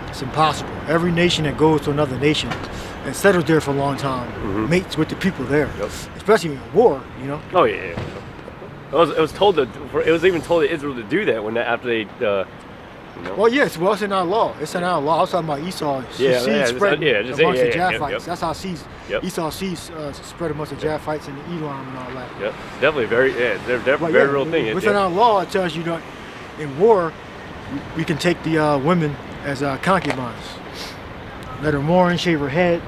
B: it's impossible. Every nation that goes to another nation and settles there for a long time mates with the people there, especially in war.
D: Oh yeah. It was even told to Israel to do that after they.
B: Well, yes. Well, it's in our law. It's in our law. I was talking about Esau. Seed spread amongst the Japhites. That's how Esau's seeds spread amongst the Japhites and the Elam and all that.
D: Yep. Definitely they're definitely very real thing.
B: Within our law, it tells you that in war, we can take the women as concubines. Let her mourn, shave her head.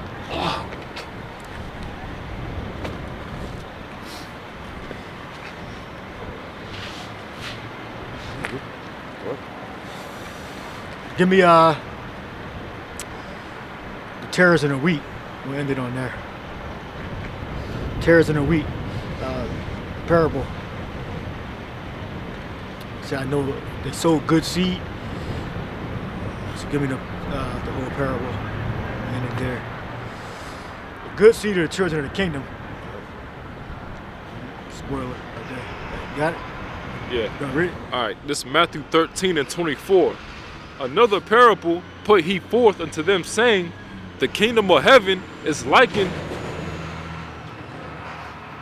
B: Give me the tares and the wheat. We'll end it on there. Tares and the wheat parable. See, I know they sowed good seed. So give me the whole parable. End it there. The good seed of the children of the kingdom. Spoiler right there. You got it?
C: Yeah.
B: Go read it.
C: All right. This is Matthew 13:24. Another parable put he forth unto them, saying, the kingdom of heaven is likened.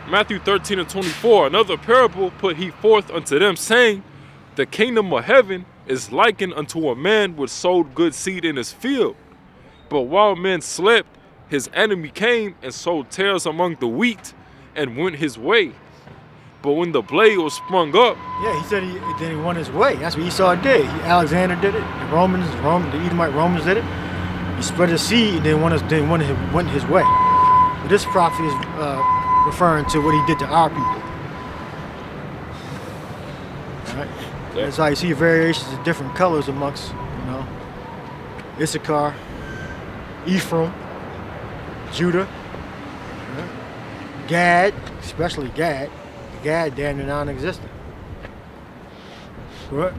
C: Matthew 13:24. Another parable put he forth unto them, saying, the kingdom of heaven is likened unto a man which sowed good seed in his field. But while men slept, his enemy came and sowed tares among the wheat and went his way. But when the blade was sprung up,
B: yeah, he said he went his way. That's what Esau did. Alexander did it. The Edomite Romans did it. He spread his seed and then went his way. But this prophecy is referring to what he did to our people. All right. That's how you see variations of different colors amongst, Issachar, Ephraim, Judah, Gad, especially Gad. Gad damn near non-existent. What?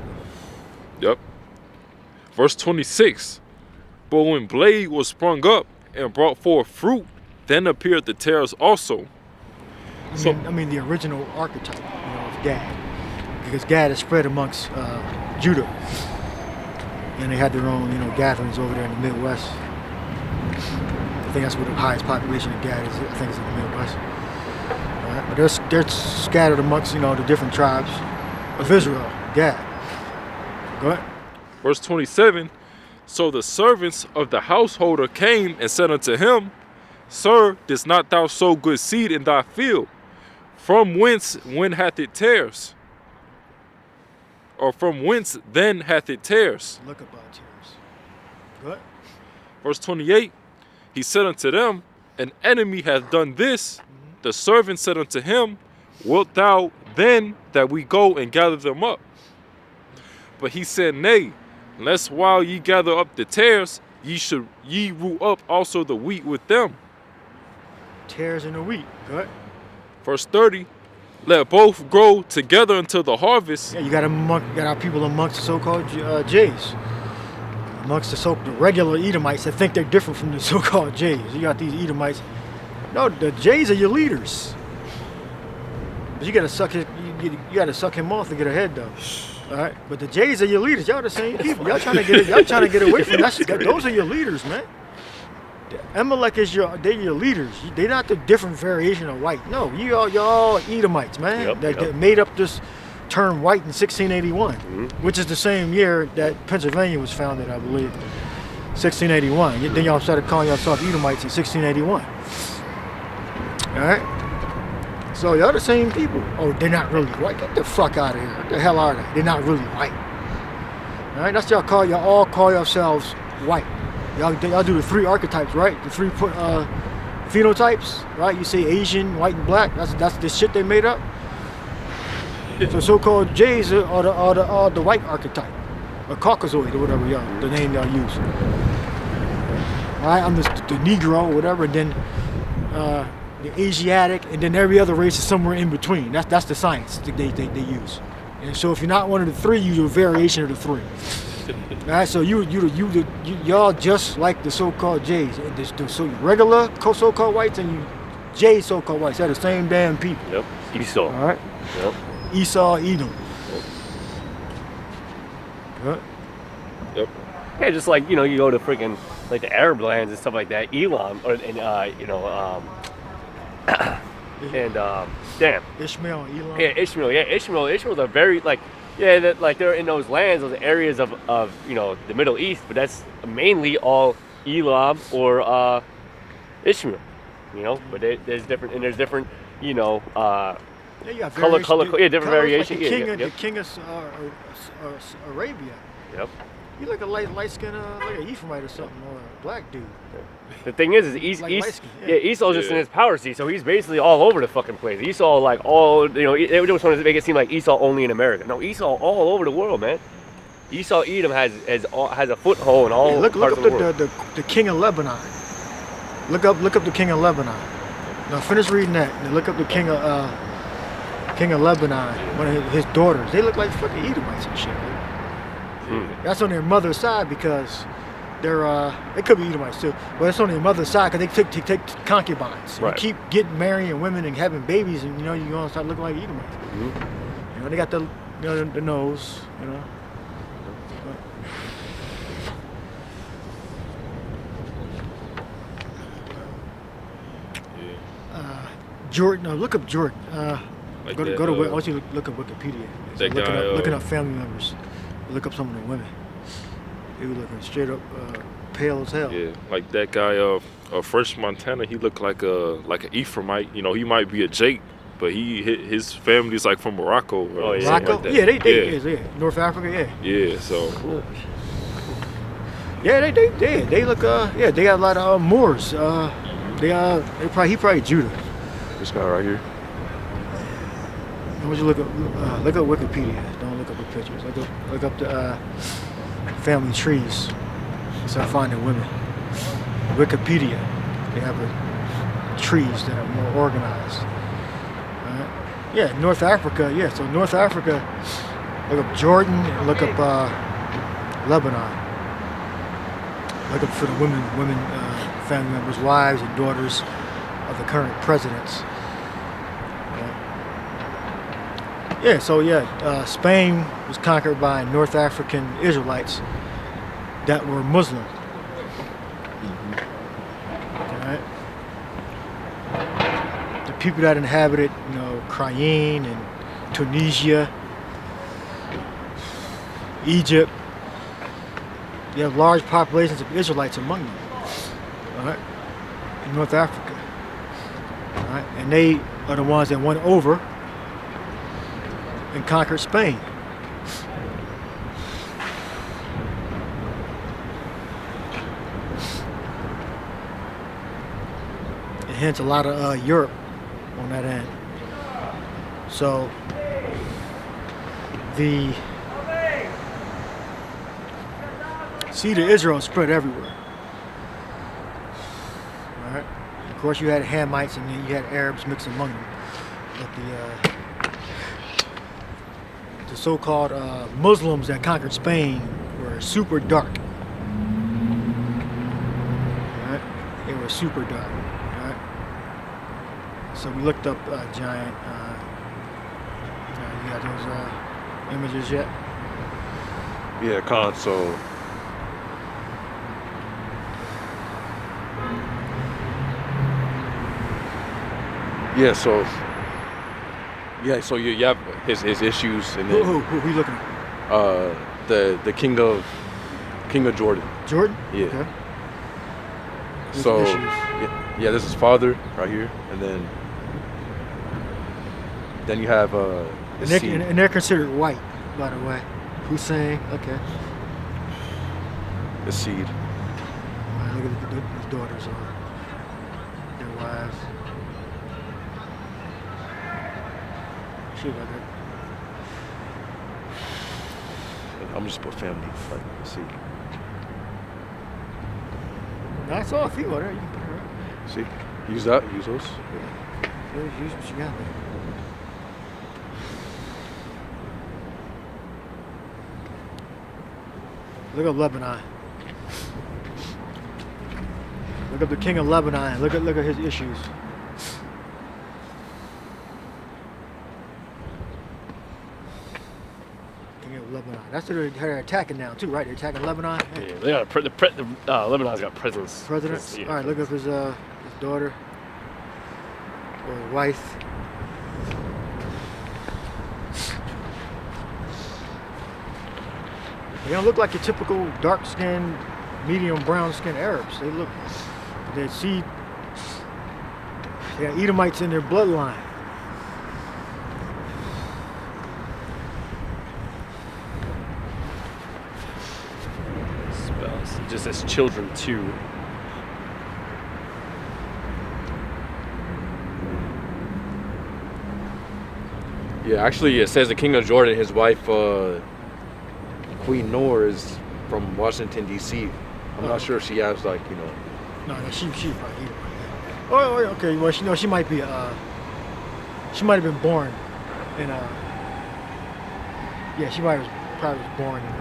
C: Yep. Verse 26. But when blade was sprung up and brought forth fruit, then appeared the tares also.
B: I mean the original archetype, of Gad. Because Gad is spread amongst Judah. And they had their own, gatherings over there in the Midwest. I think that's where the highest population of Gad is. I think it's in the Midwest. But they're scattered amongst, the different tribes of Israel. Gad. Go ahead.
C: Verse 27. So the servants of the householder came and said unto him, Sir, didst not thou sow good seed in thy field? From whence when hath it tares? Or from whence then hath it tares?
B: Look about tares. Go ahead.
C: Verse 28. He said unto them, An enemy hath done this. The servant said unto him, Wilt thou then that we go and gather them up? But he said, Nay, lest while ye gather up the tares, ye root up also the wheat with them.
B: Tares in the wheat. Go ahead.
C: Verse 30. Let both grow together until the harvest.
B: Yeah, you got our people amongst the so-called Jays. Amongst the regular Edomites that think they're different from the so-called Jays. You got these Edomites. No, the Jays are your leaders. But you gotta suck him off to get ahead though. All right, but the Jays are your leaders. Y'all the same people. Y'all trying to get away from that. Those are your leaders, man. Amalek is they're your leaders. They're not the different variation of white. No, y'all Edomites, man. That made up this term white in 1681, which is the same year that Pennsylvania was founded, I believe. 1681. Then y'all started calling yourself Edomites in 1681. All right. So y'all the same people. Oh, they're not really white. Get the fuck out of here. What the hell are they? They're not really white. All right. That's y'all all call yourselves white. Y'all do the three archetypes, right? The three phenotypes, right? You say Asian, white, and black. That's the shit they made up. So so-called Jays are the white archetype, or Caucasoid, or whatever the name y'all use. All right, I'm the Negro, or whatever, and then the Asiatic, and then every other race is somewhere in between. That's the science that they use. And so if you're not one of the three, you're a variation of the three. All right, so y'all just like the so-called Jays, the regular so-called whites and you Jay so-called whites. They're the same damn people.
D: Yep. Esau.
B: All right.
D: Yep.
B: Esau, Edom.
C: Yep.
D: Yeah, just like you go to freaking like the Arab lands and stuff like that, Elam, damn.
B: Ishmael, Elam.
D: Yeah, Ishmael. Yeah, Ishmael's a very they're in those lands, those areas of the Middle East, but that's mainly all Elam or Ishmael. But there's different
B: Yeah, you got
D: color, different variation.
B: Like the king of Arabia.
D: Yep.
B: You look a light skin, like an Ephraimite or something, or a black dude.
D: The thing is Esau's just in his power seat, so he's basically all over the fucking place. Esau, they just want to make it seem like Esau only in America. No, Esau all over the world, man. Esau Edom has a foothold in all
B: look
D: parts
B: up
D: of the world.
B: the king of Lebanon. Look up the king of Lebanon. Now finish reading that. And look up the king of Lebanon. One of his daughters. They look like fucking Edomites and shit. That's on their mother's side because they could be Edomites too, but it's on their mother's side because they take concubines. Right. You keep getting marrying women and having babies, and you're gonna start looking like Edomites. They got the nose, Jordan. Look up Jordan. I want you to look up Wikipedia. So looking up family members. Look up some of the women. He was looking straight up pale as hell.
C: Yeah, like that guy, Fresh Montana. He looked like an Ephraimite. He might be a Jake, but his family's like from Morocco.
B: Morocco?
C: Like
B: Yeah, they North Africa. Yeah.
C: Yeah, so. Cool.
B: Yeah, they look. They got a lot of Moors. He probably Judah.
A: This guy right here.
B: I want you to look up Wikipedia. Don't look up the pictures. Look up the family trees. Start finding women. Wikipedia. They have trees that are more organized. Yeah, North Africa. Yeah, so North Africa. Look up Jordan. And look up Lebanon. Look up for the women, family members, wives, and daughters of the current presidents. Yeah, so Spain was conquered by North African Israelites that were Muslim. Alright. The people that inhabited, Cayenne and Tunisia, Egypt, you have large populations of Israelites among them. Alright. In North Africa. Alright. And they are the ones that went over and conquered Spain. And hence a lot of Europe on that end. So the seed of Israel spread everywhere. All right. Of course, you had Hamites and then you had Arabs mixed among them. But the so-called Muslims that conquered Spain were super dark. Right? They were super dark. Right? So we looked up giant. You got those images yet?
A: Yeah, console. So you have his issues, and then
B: Who we looking at?
A: the king of Jordan.
B: Jordan?
A: Yeah.
B: Okay.
A: So
B: Issues.
A: yeah, this is father right here, and then you have
B: And
A: the seed.
B: they're considered white, by the way. Hussein, okay.
A: The seed.
B: All right, look at his daughters or their wives. Shoot like that.
A: I'm just put family, like, see.
B: No, I saw a few of there. You can put her up.
A: See? Use that, use those.
B: Yeah, use what you got there. Look up Lebanon. Look up the king of Lebanon. Look at his issues. King of Lebanon. That's what they're attacking now too, right? They're attacking Lebanon. Hey.
D: Yeah, they got Lebanon's got presidents.
B: President.
D: Yeah.
B: All right, look up his daughter or his wife. They don't look like your typical dark-skinned, medium brown-skinned Arabs. They got Edomites in their bloodline.
D: Spells. It just says children too.
A: Yeah, actually, it says the king of Jordan, his wife, Queen Noor, is from Washington, D.C. I'm not sure if she has, like,
B: No, she probably Edomite. Oh, okay. Well, she might be. She might have been born in. Yeah, she probably was born in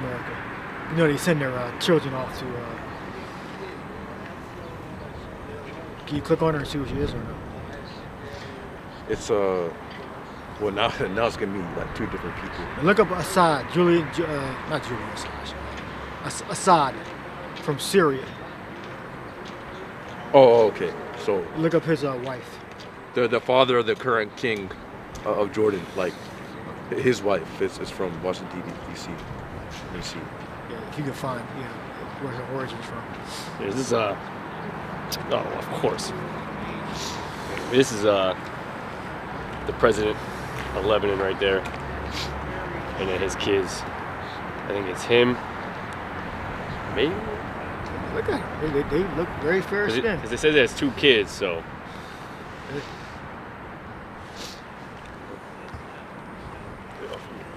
B: America. They send their children off to. Can you click on her and see who she is or no?
A: it's well, now it's gonna be like two different people.
B: And look up Assad, not Julian Assange. Assad from Syria.
A: Oh, okay. So
B: Look up his wife.
A: the father of the current king of Jordan, like his wife is from Washington, D.C. Let me see.
B: Yeah, if you can find, where her origins from.
D: This is oh, of course. This is the president of Lebanon right there, and then his kids. I think it's him. Maybe.
B: Look at them. They look very fair skinned.
D: Because it says it has 2 kids, so.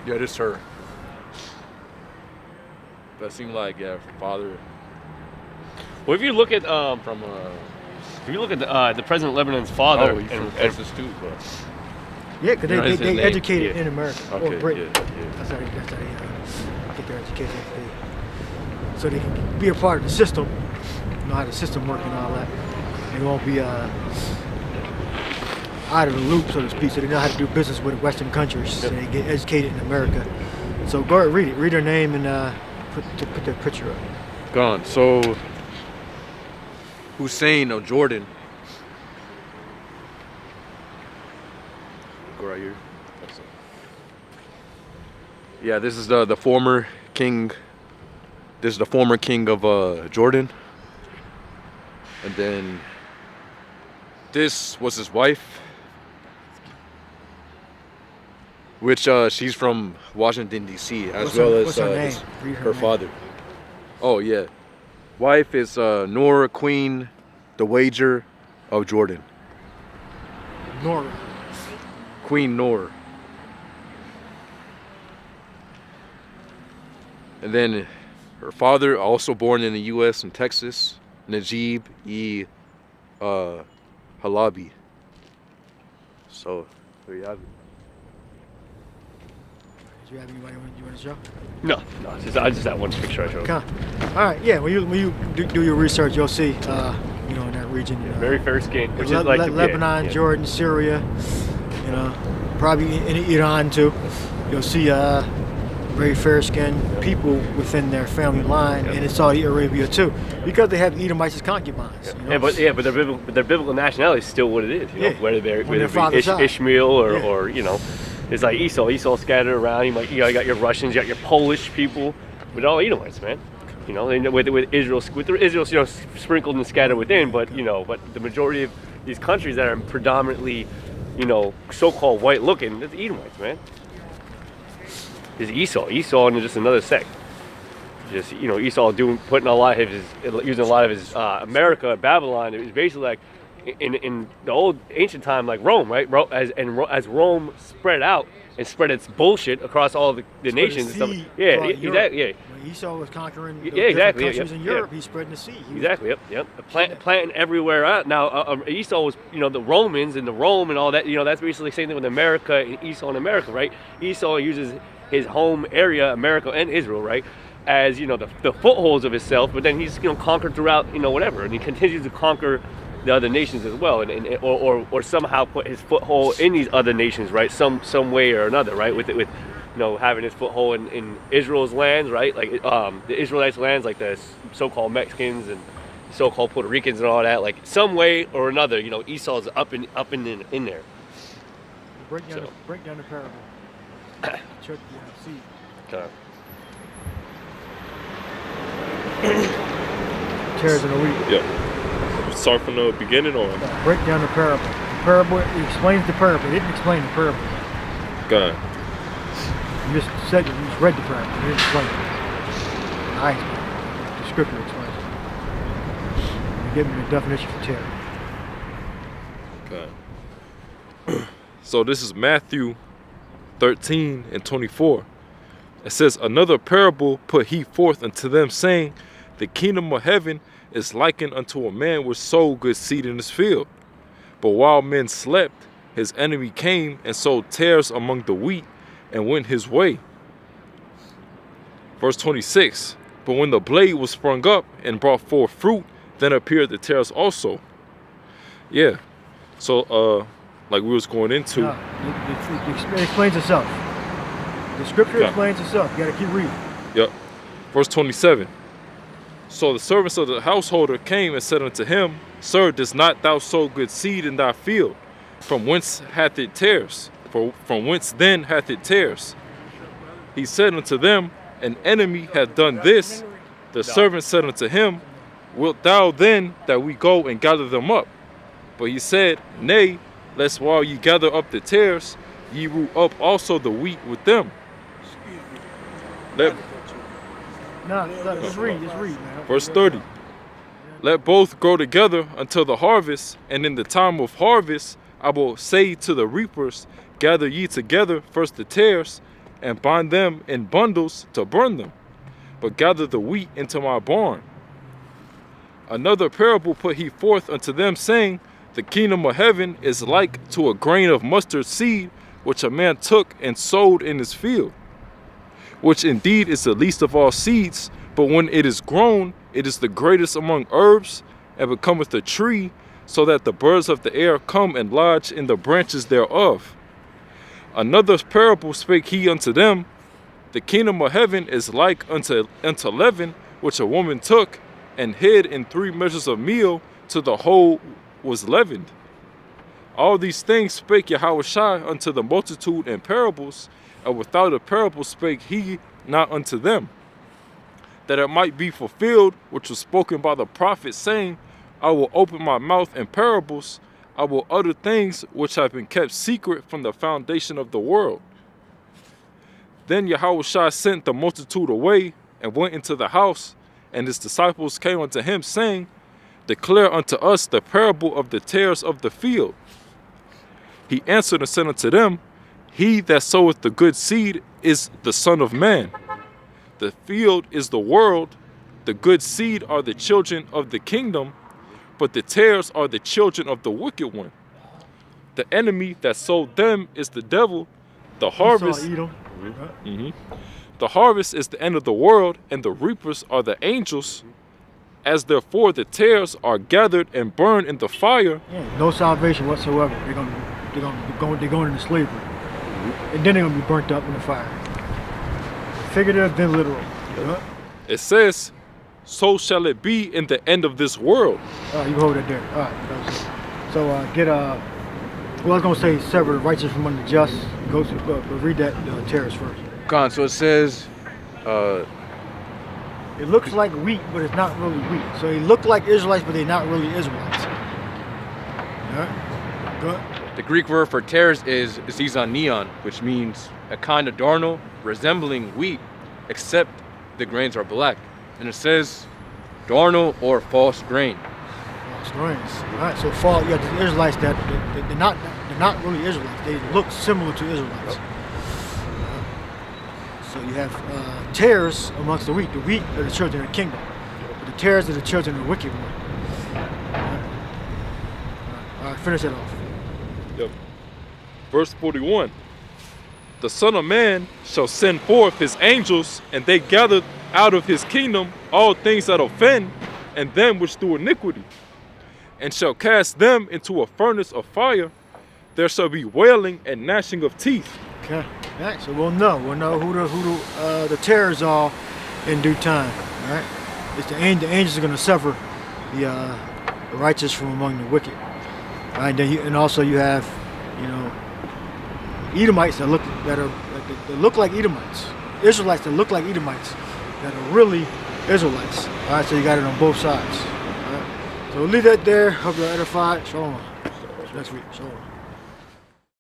A: Yeah, this is her. That seemed like father
D: Well, if you look at
A: from
D: the president of Lebanon's father,
A: he's from Texas too, but
B: Yeah, because
A: You know, his
B: they
A: name.
B: educated
D: Yeah.
B: in America
A: okay,
B: or Britain.
A: yeah.
B: That's how they get their education. So they can be a part of the system, know how the system works and all that. They won't be out of the loop, so to speak. So they know how to do business with Western countries. So they get educated in America. So go ahead, read it. Read her name and put their picture up.
A: Gone. So Hussein of Jordan. Go right here. Yeah, this is the former king. This is the former king of Jordan. And then this was his wife, which she's from Washington D.C. as
B: What's
A: well
B: her-
A: as
B: what's her name? Read
A: her
B: name.
A: father. Oh yeah, wife is Noor Queen, the Wager of Jordan.
B: Nora.
A: Queen Noor. And then her father, also born in the U.S. in Texas, Najib-E Halabi. So there you have it.
B: Do you have anybody you want to show?
D: no, I just that one picture I showed.
B: Okay. All right. Yeah. When you do your research, you'll see. In that region.
D: Very fair skin, which is like
B: Lebanon, Jordan, Syria. Probably in Iran too. You'll see very fair-skinned people within their family line, and in Saudi Arabia too, because they have Edomites as concubines.
D: Yeah, but their biblical nationality is still what it is.
B: Yeah.
D: Whether
B: their
D: they're
B: father's side.
D: Ishmael or,
B: Yeah.
D: or it's like Esau. Esau scattered around. You got your Russians, you got your Polish people, but all Edomites, man. With Israel, sprinkled and scattered within, but the majority of these countries that are predominantly, so-called white-looking, that's Edomites, man. Is Esau and just another sect. Just Esau using a lot of his America, Babylon. It was basically like in the old ancient time, like Rome, right? As Rome spread out and spread its bullshit across all the nations and stuff. Yeah, exactly. Yeah.
B: When Esau was conquering
D: exactly.
B: countries in Europe, he's spreading the sea.
D: Exactly. Yep. Planting everywhere out. Now Esau was, the Romans and the Rome and all that. That's basically the same thing with America and Esau and America, right? Esau uses his home area, America and Israel, right, as the footholds of himself. But then he's conquered throughout, whatever, and he continues to conquer the other nations as well, or somehow put his foothold in these other nations, right? Some way or another, right? With having his foothold in Israel's lands, right? Like the Israelites' lands, like the so-called Mexicans and so-called Puerto Ricans and all that. Like some way or another, Esau's up in there.
B: Break down the parable. Check, see.
D: Okay.
B: Tares in the wheat.
C: Yeah. Start from the beginning or?
B: Break down the parable. The parable explains the parable. It didn't explain the parable.
C: God.
B: You just said it. You just read the parable. You didn't explain it. I explained it. The scripture explains it. You give me the definition for terror.
C: Okay. So this is Matthew 13 and 24. It says, another parable put he forth unto them, saying, the kingdom of heaven is likened unto a man which sowed good seed in his field. But while men slept, his enemy came and sowed tares among the wheat and went his way. Verse 26. But when the blade was sprung up and brought forth fruit, then appeared the tares also. Yeah. So like we was going into.
B: No, it explains itself. The scripture
C: Okay.
B: explains itself. You gotta keep reading.
C: Yep. Verse 27. So the servants of the householder came and said unto him, Sir, dost not thou sow good seed in thy field? From whence hath it tares? From whence then hath it tares? He said unto them, An enemy hath done this. The servant said unto him, Wilt thou then that we go and gather them up? But he said, Nay, lest while ye gather up the tares, ye root up also the wheat with them.
B: Just read, man.
C: Verse 30. Let both grow together until the harvest, and in the time of harvest I will say to the reapers, Gather ye together first the tares, and bind them in bundles to burn them, but gather the wheat into my barn. Another parable put he forth unto them, saying, The kingdom of heaven is like to a grain of mustard seed, which a man took and sowed in his field, which indeed is the least of all seeds, but when it is grown, it is the greatest among herbs, and becometh a tree, so that the birds of the air come and lodge in the branches thereof. Another parable spake he unto them, The kingdom of heaven is like unto leaven, which a woman took and hid in 3 measures of meal, till the whole was leavened. All these things spake Yahushua unto the multitude in parables, and without a parable spake he not unto them, that it might be fulfilled which was spoken by the prophet, saying, I will open my mouth in parables, I will utter things which have been kept secret from the foundation of the world. Then Yahushua sent the multitude away, and went into the house, and his disciples came unto him, saying, Declare unto us the parable of the tares of the field. He answered and said unto them, He that soweth the good seed is the Son of Man. The field is the world, the good seed are the children of the kingdom, but the tares are the children of the wicked one. The enemy that sowed them is the devil. The harvest, the harvest is the end of the world, and the reapers are the angels. As therefore the tares are gathered and burned in the fire.
B: Yeah, no salvation whatsoever. They're going into slavery, and then they're gonna be burnt up in the fire. Figurative, then literal.
C: It says, so shall it be in the end of this world.
B: You hold it there. All right. So well, I was gonna say sever the righteous from among the just. Go read that tares first.
A: Con, so it says,
B: it looks like wheat, but it's not really wheat. So they look like Israelites, but they're not really Israelites. Yeah. Go ahead.
A: the Greek word for tares is zizanion, which means a kind of darnel resembling wheat, except the grains are black. And it says darnel or false grain.
B: False grains. All right. So you got the Israelites that they're not really Israelites. They look similar to Israelites. So you have tares amongst the wheat. The wheat are the children of the kingdom. But the tares are the children of the wicked one. All right, finish that off.
C: Yep. Verse 41. The Son of Man shall send forth his angels, and they gather out of his kingdom all things that offend, and them which do iniquity, and shall cast them into a furnace of fire. There shall be wailing and gnashing of teeth.
B: Okay. All right. So we'll know who the tares are in due time. All right. It's the angels are going to sever the righteous from among the wicked. All right. And also you have, Edomites that look like Edomites. Israelites that look like Edomites that are really Israelites. All right. So you got it on both sides. All right. So we'll leave that there. Hope you're edified. Shalom. Next week. Shalom.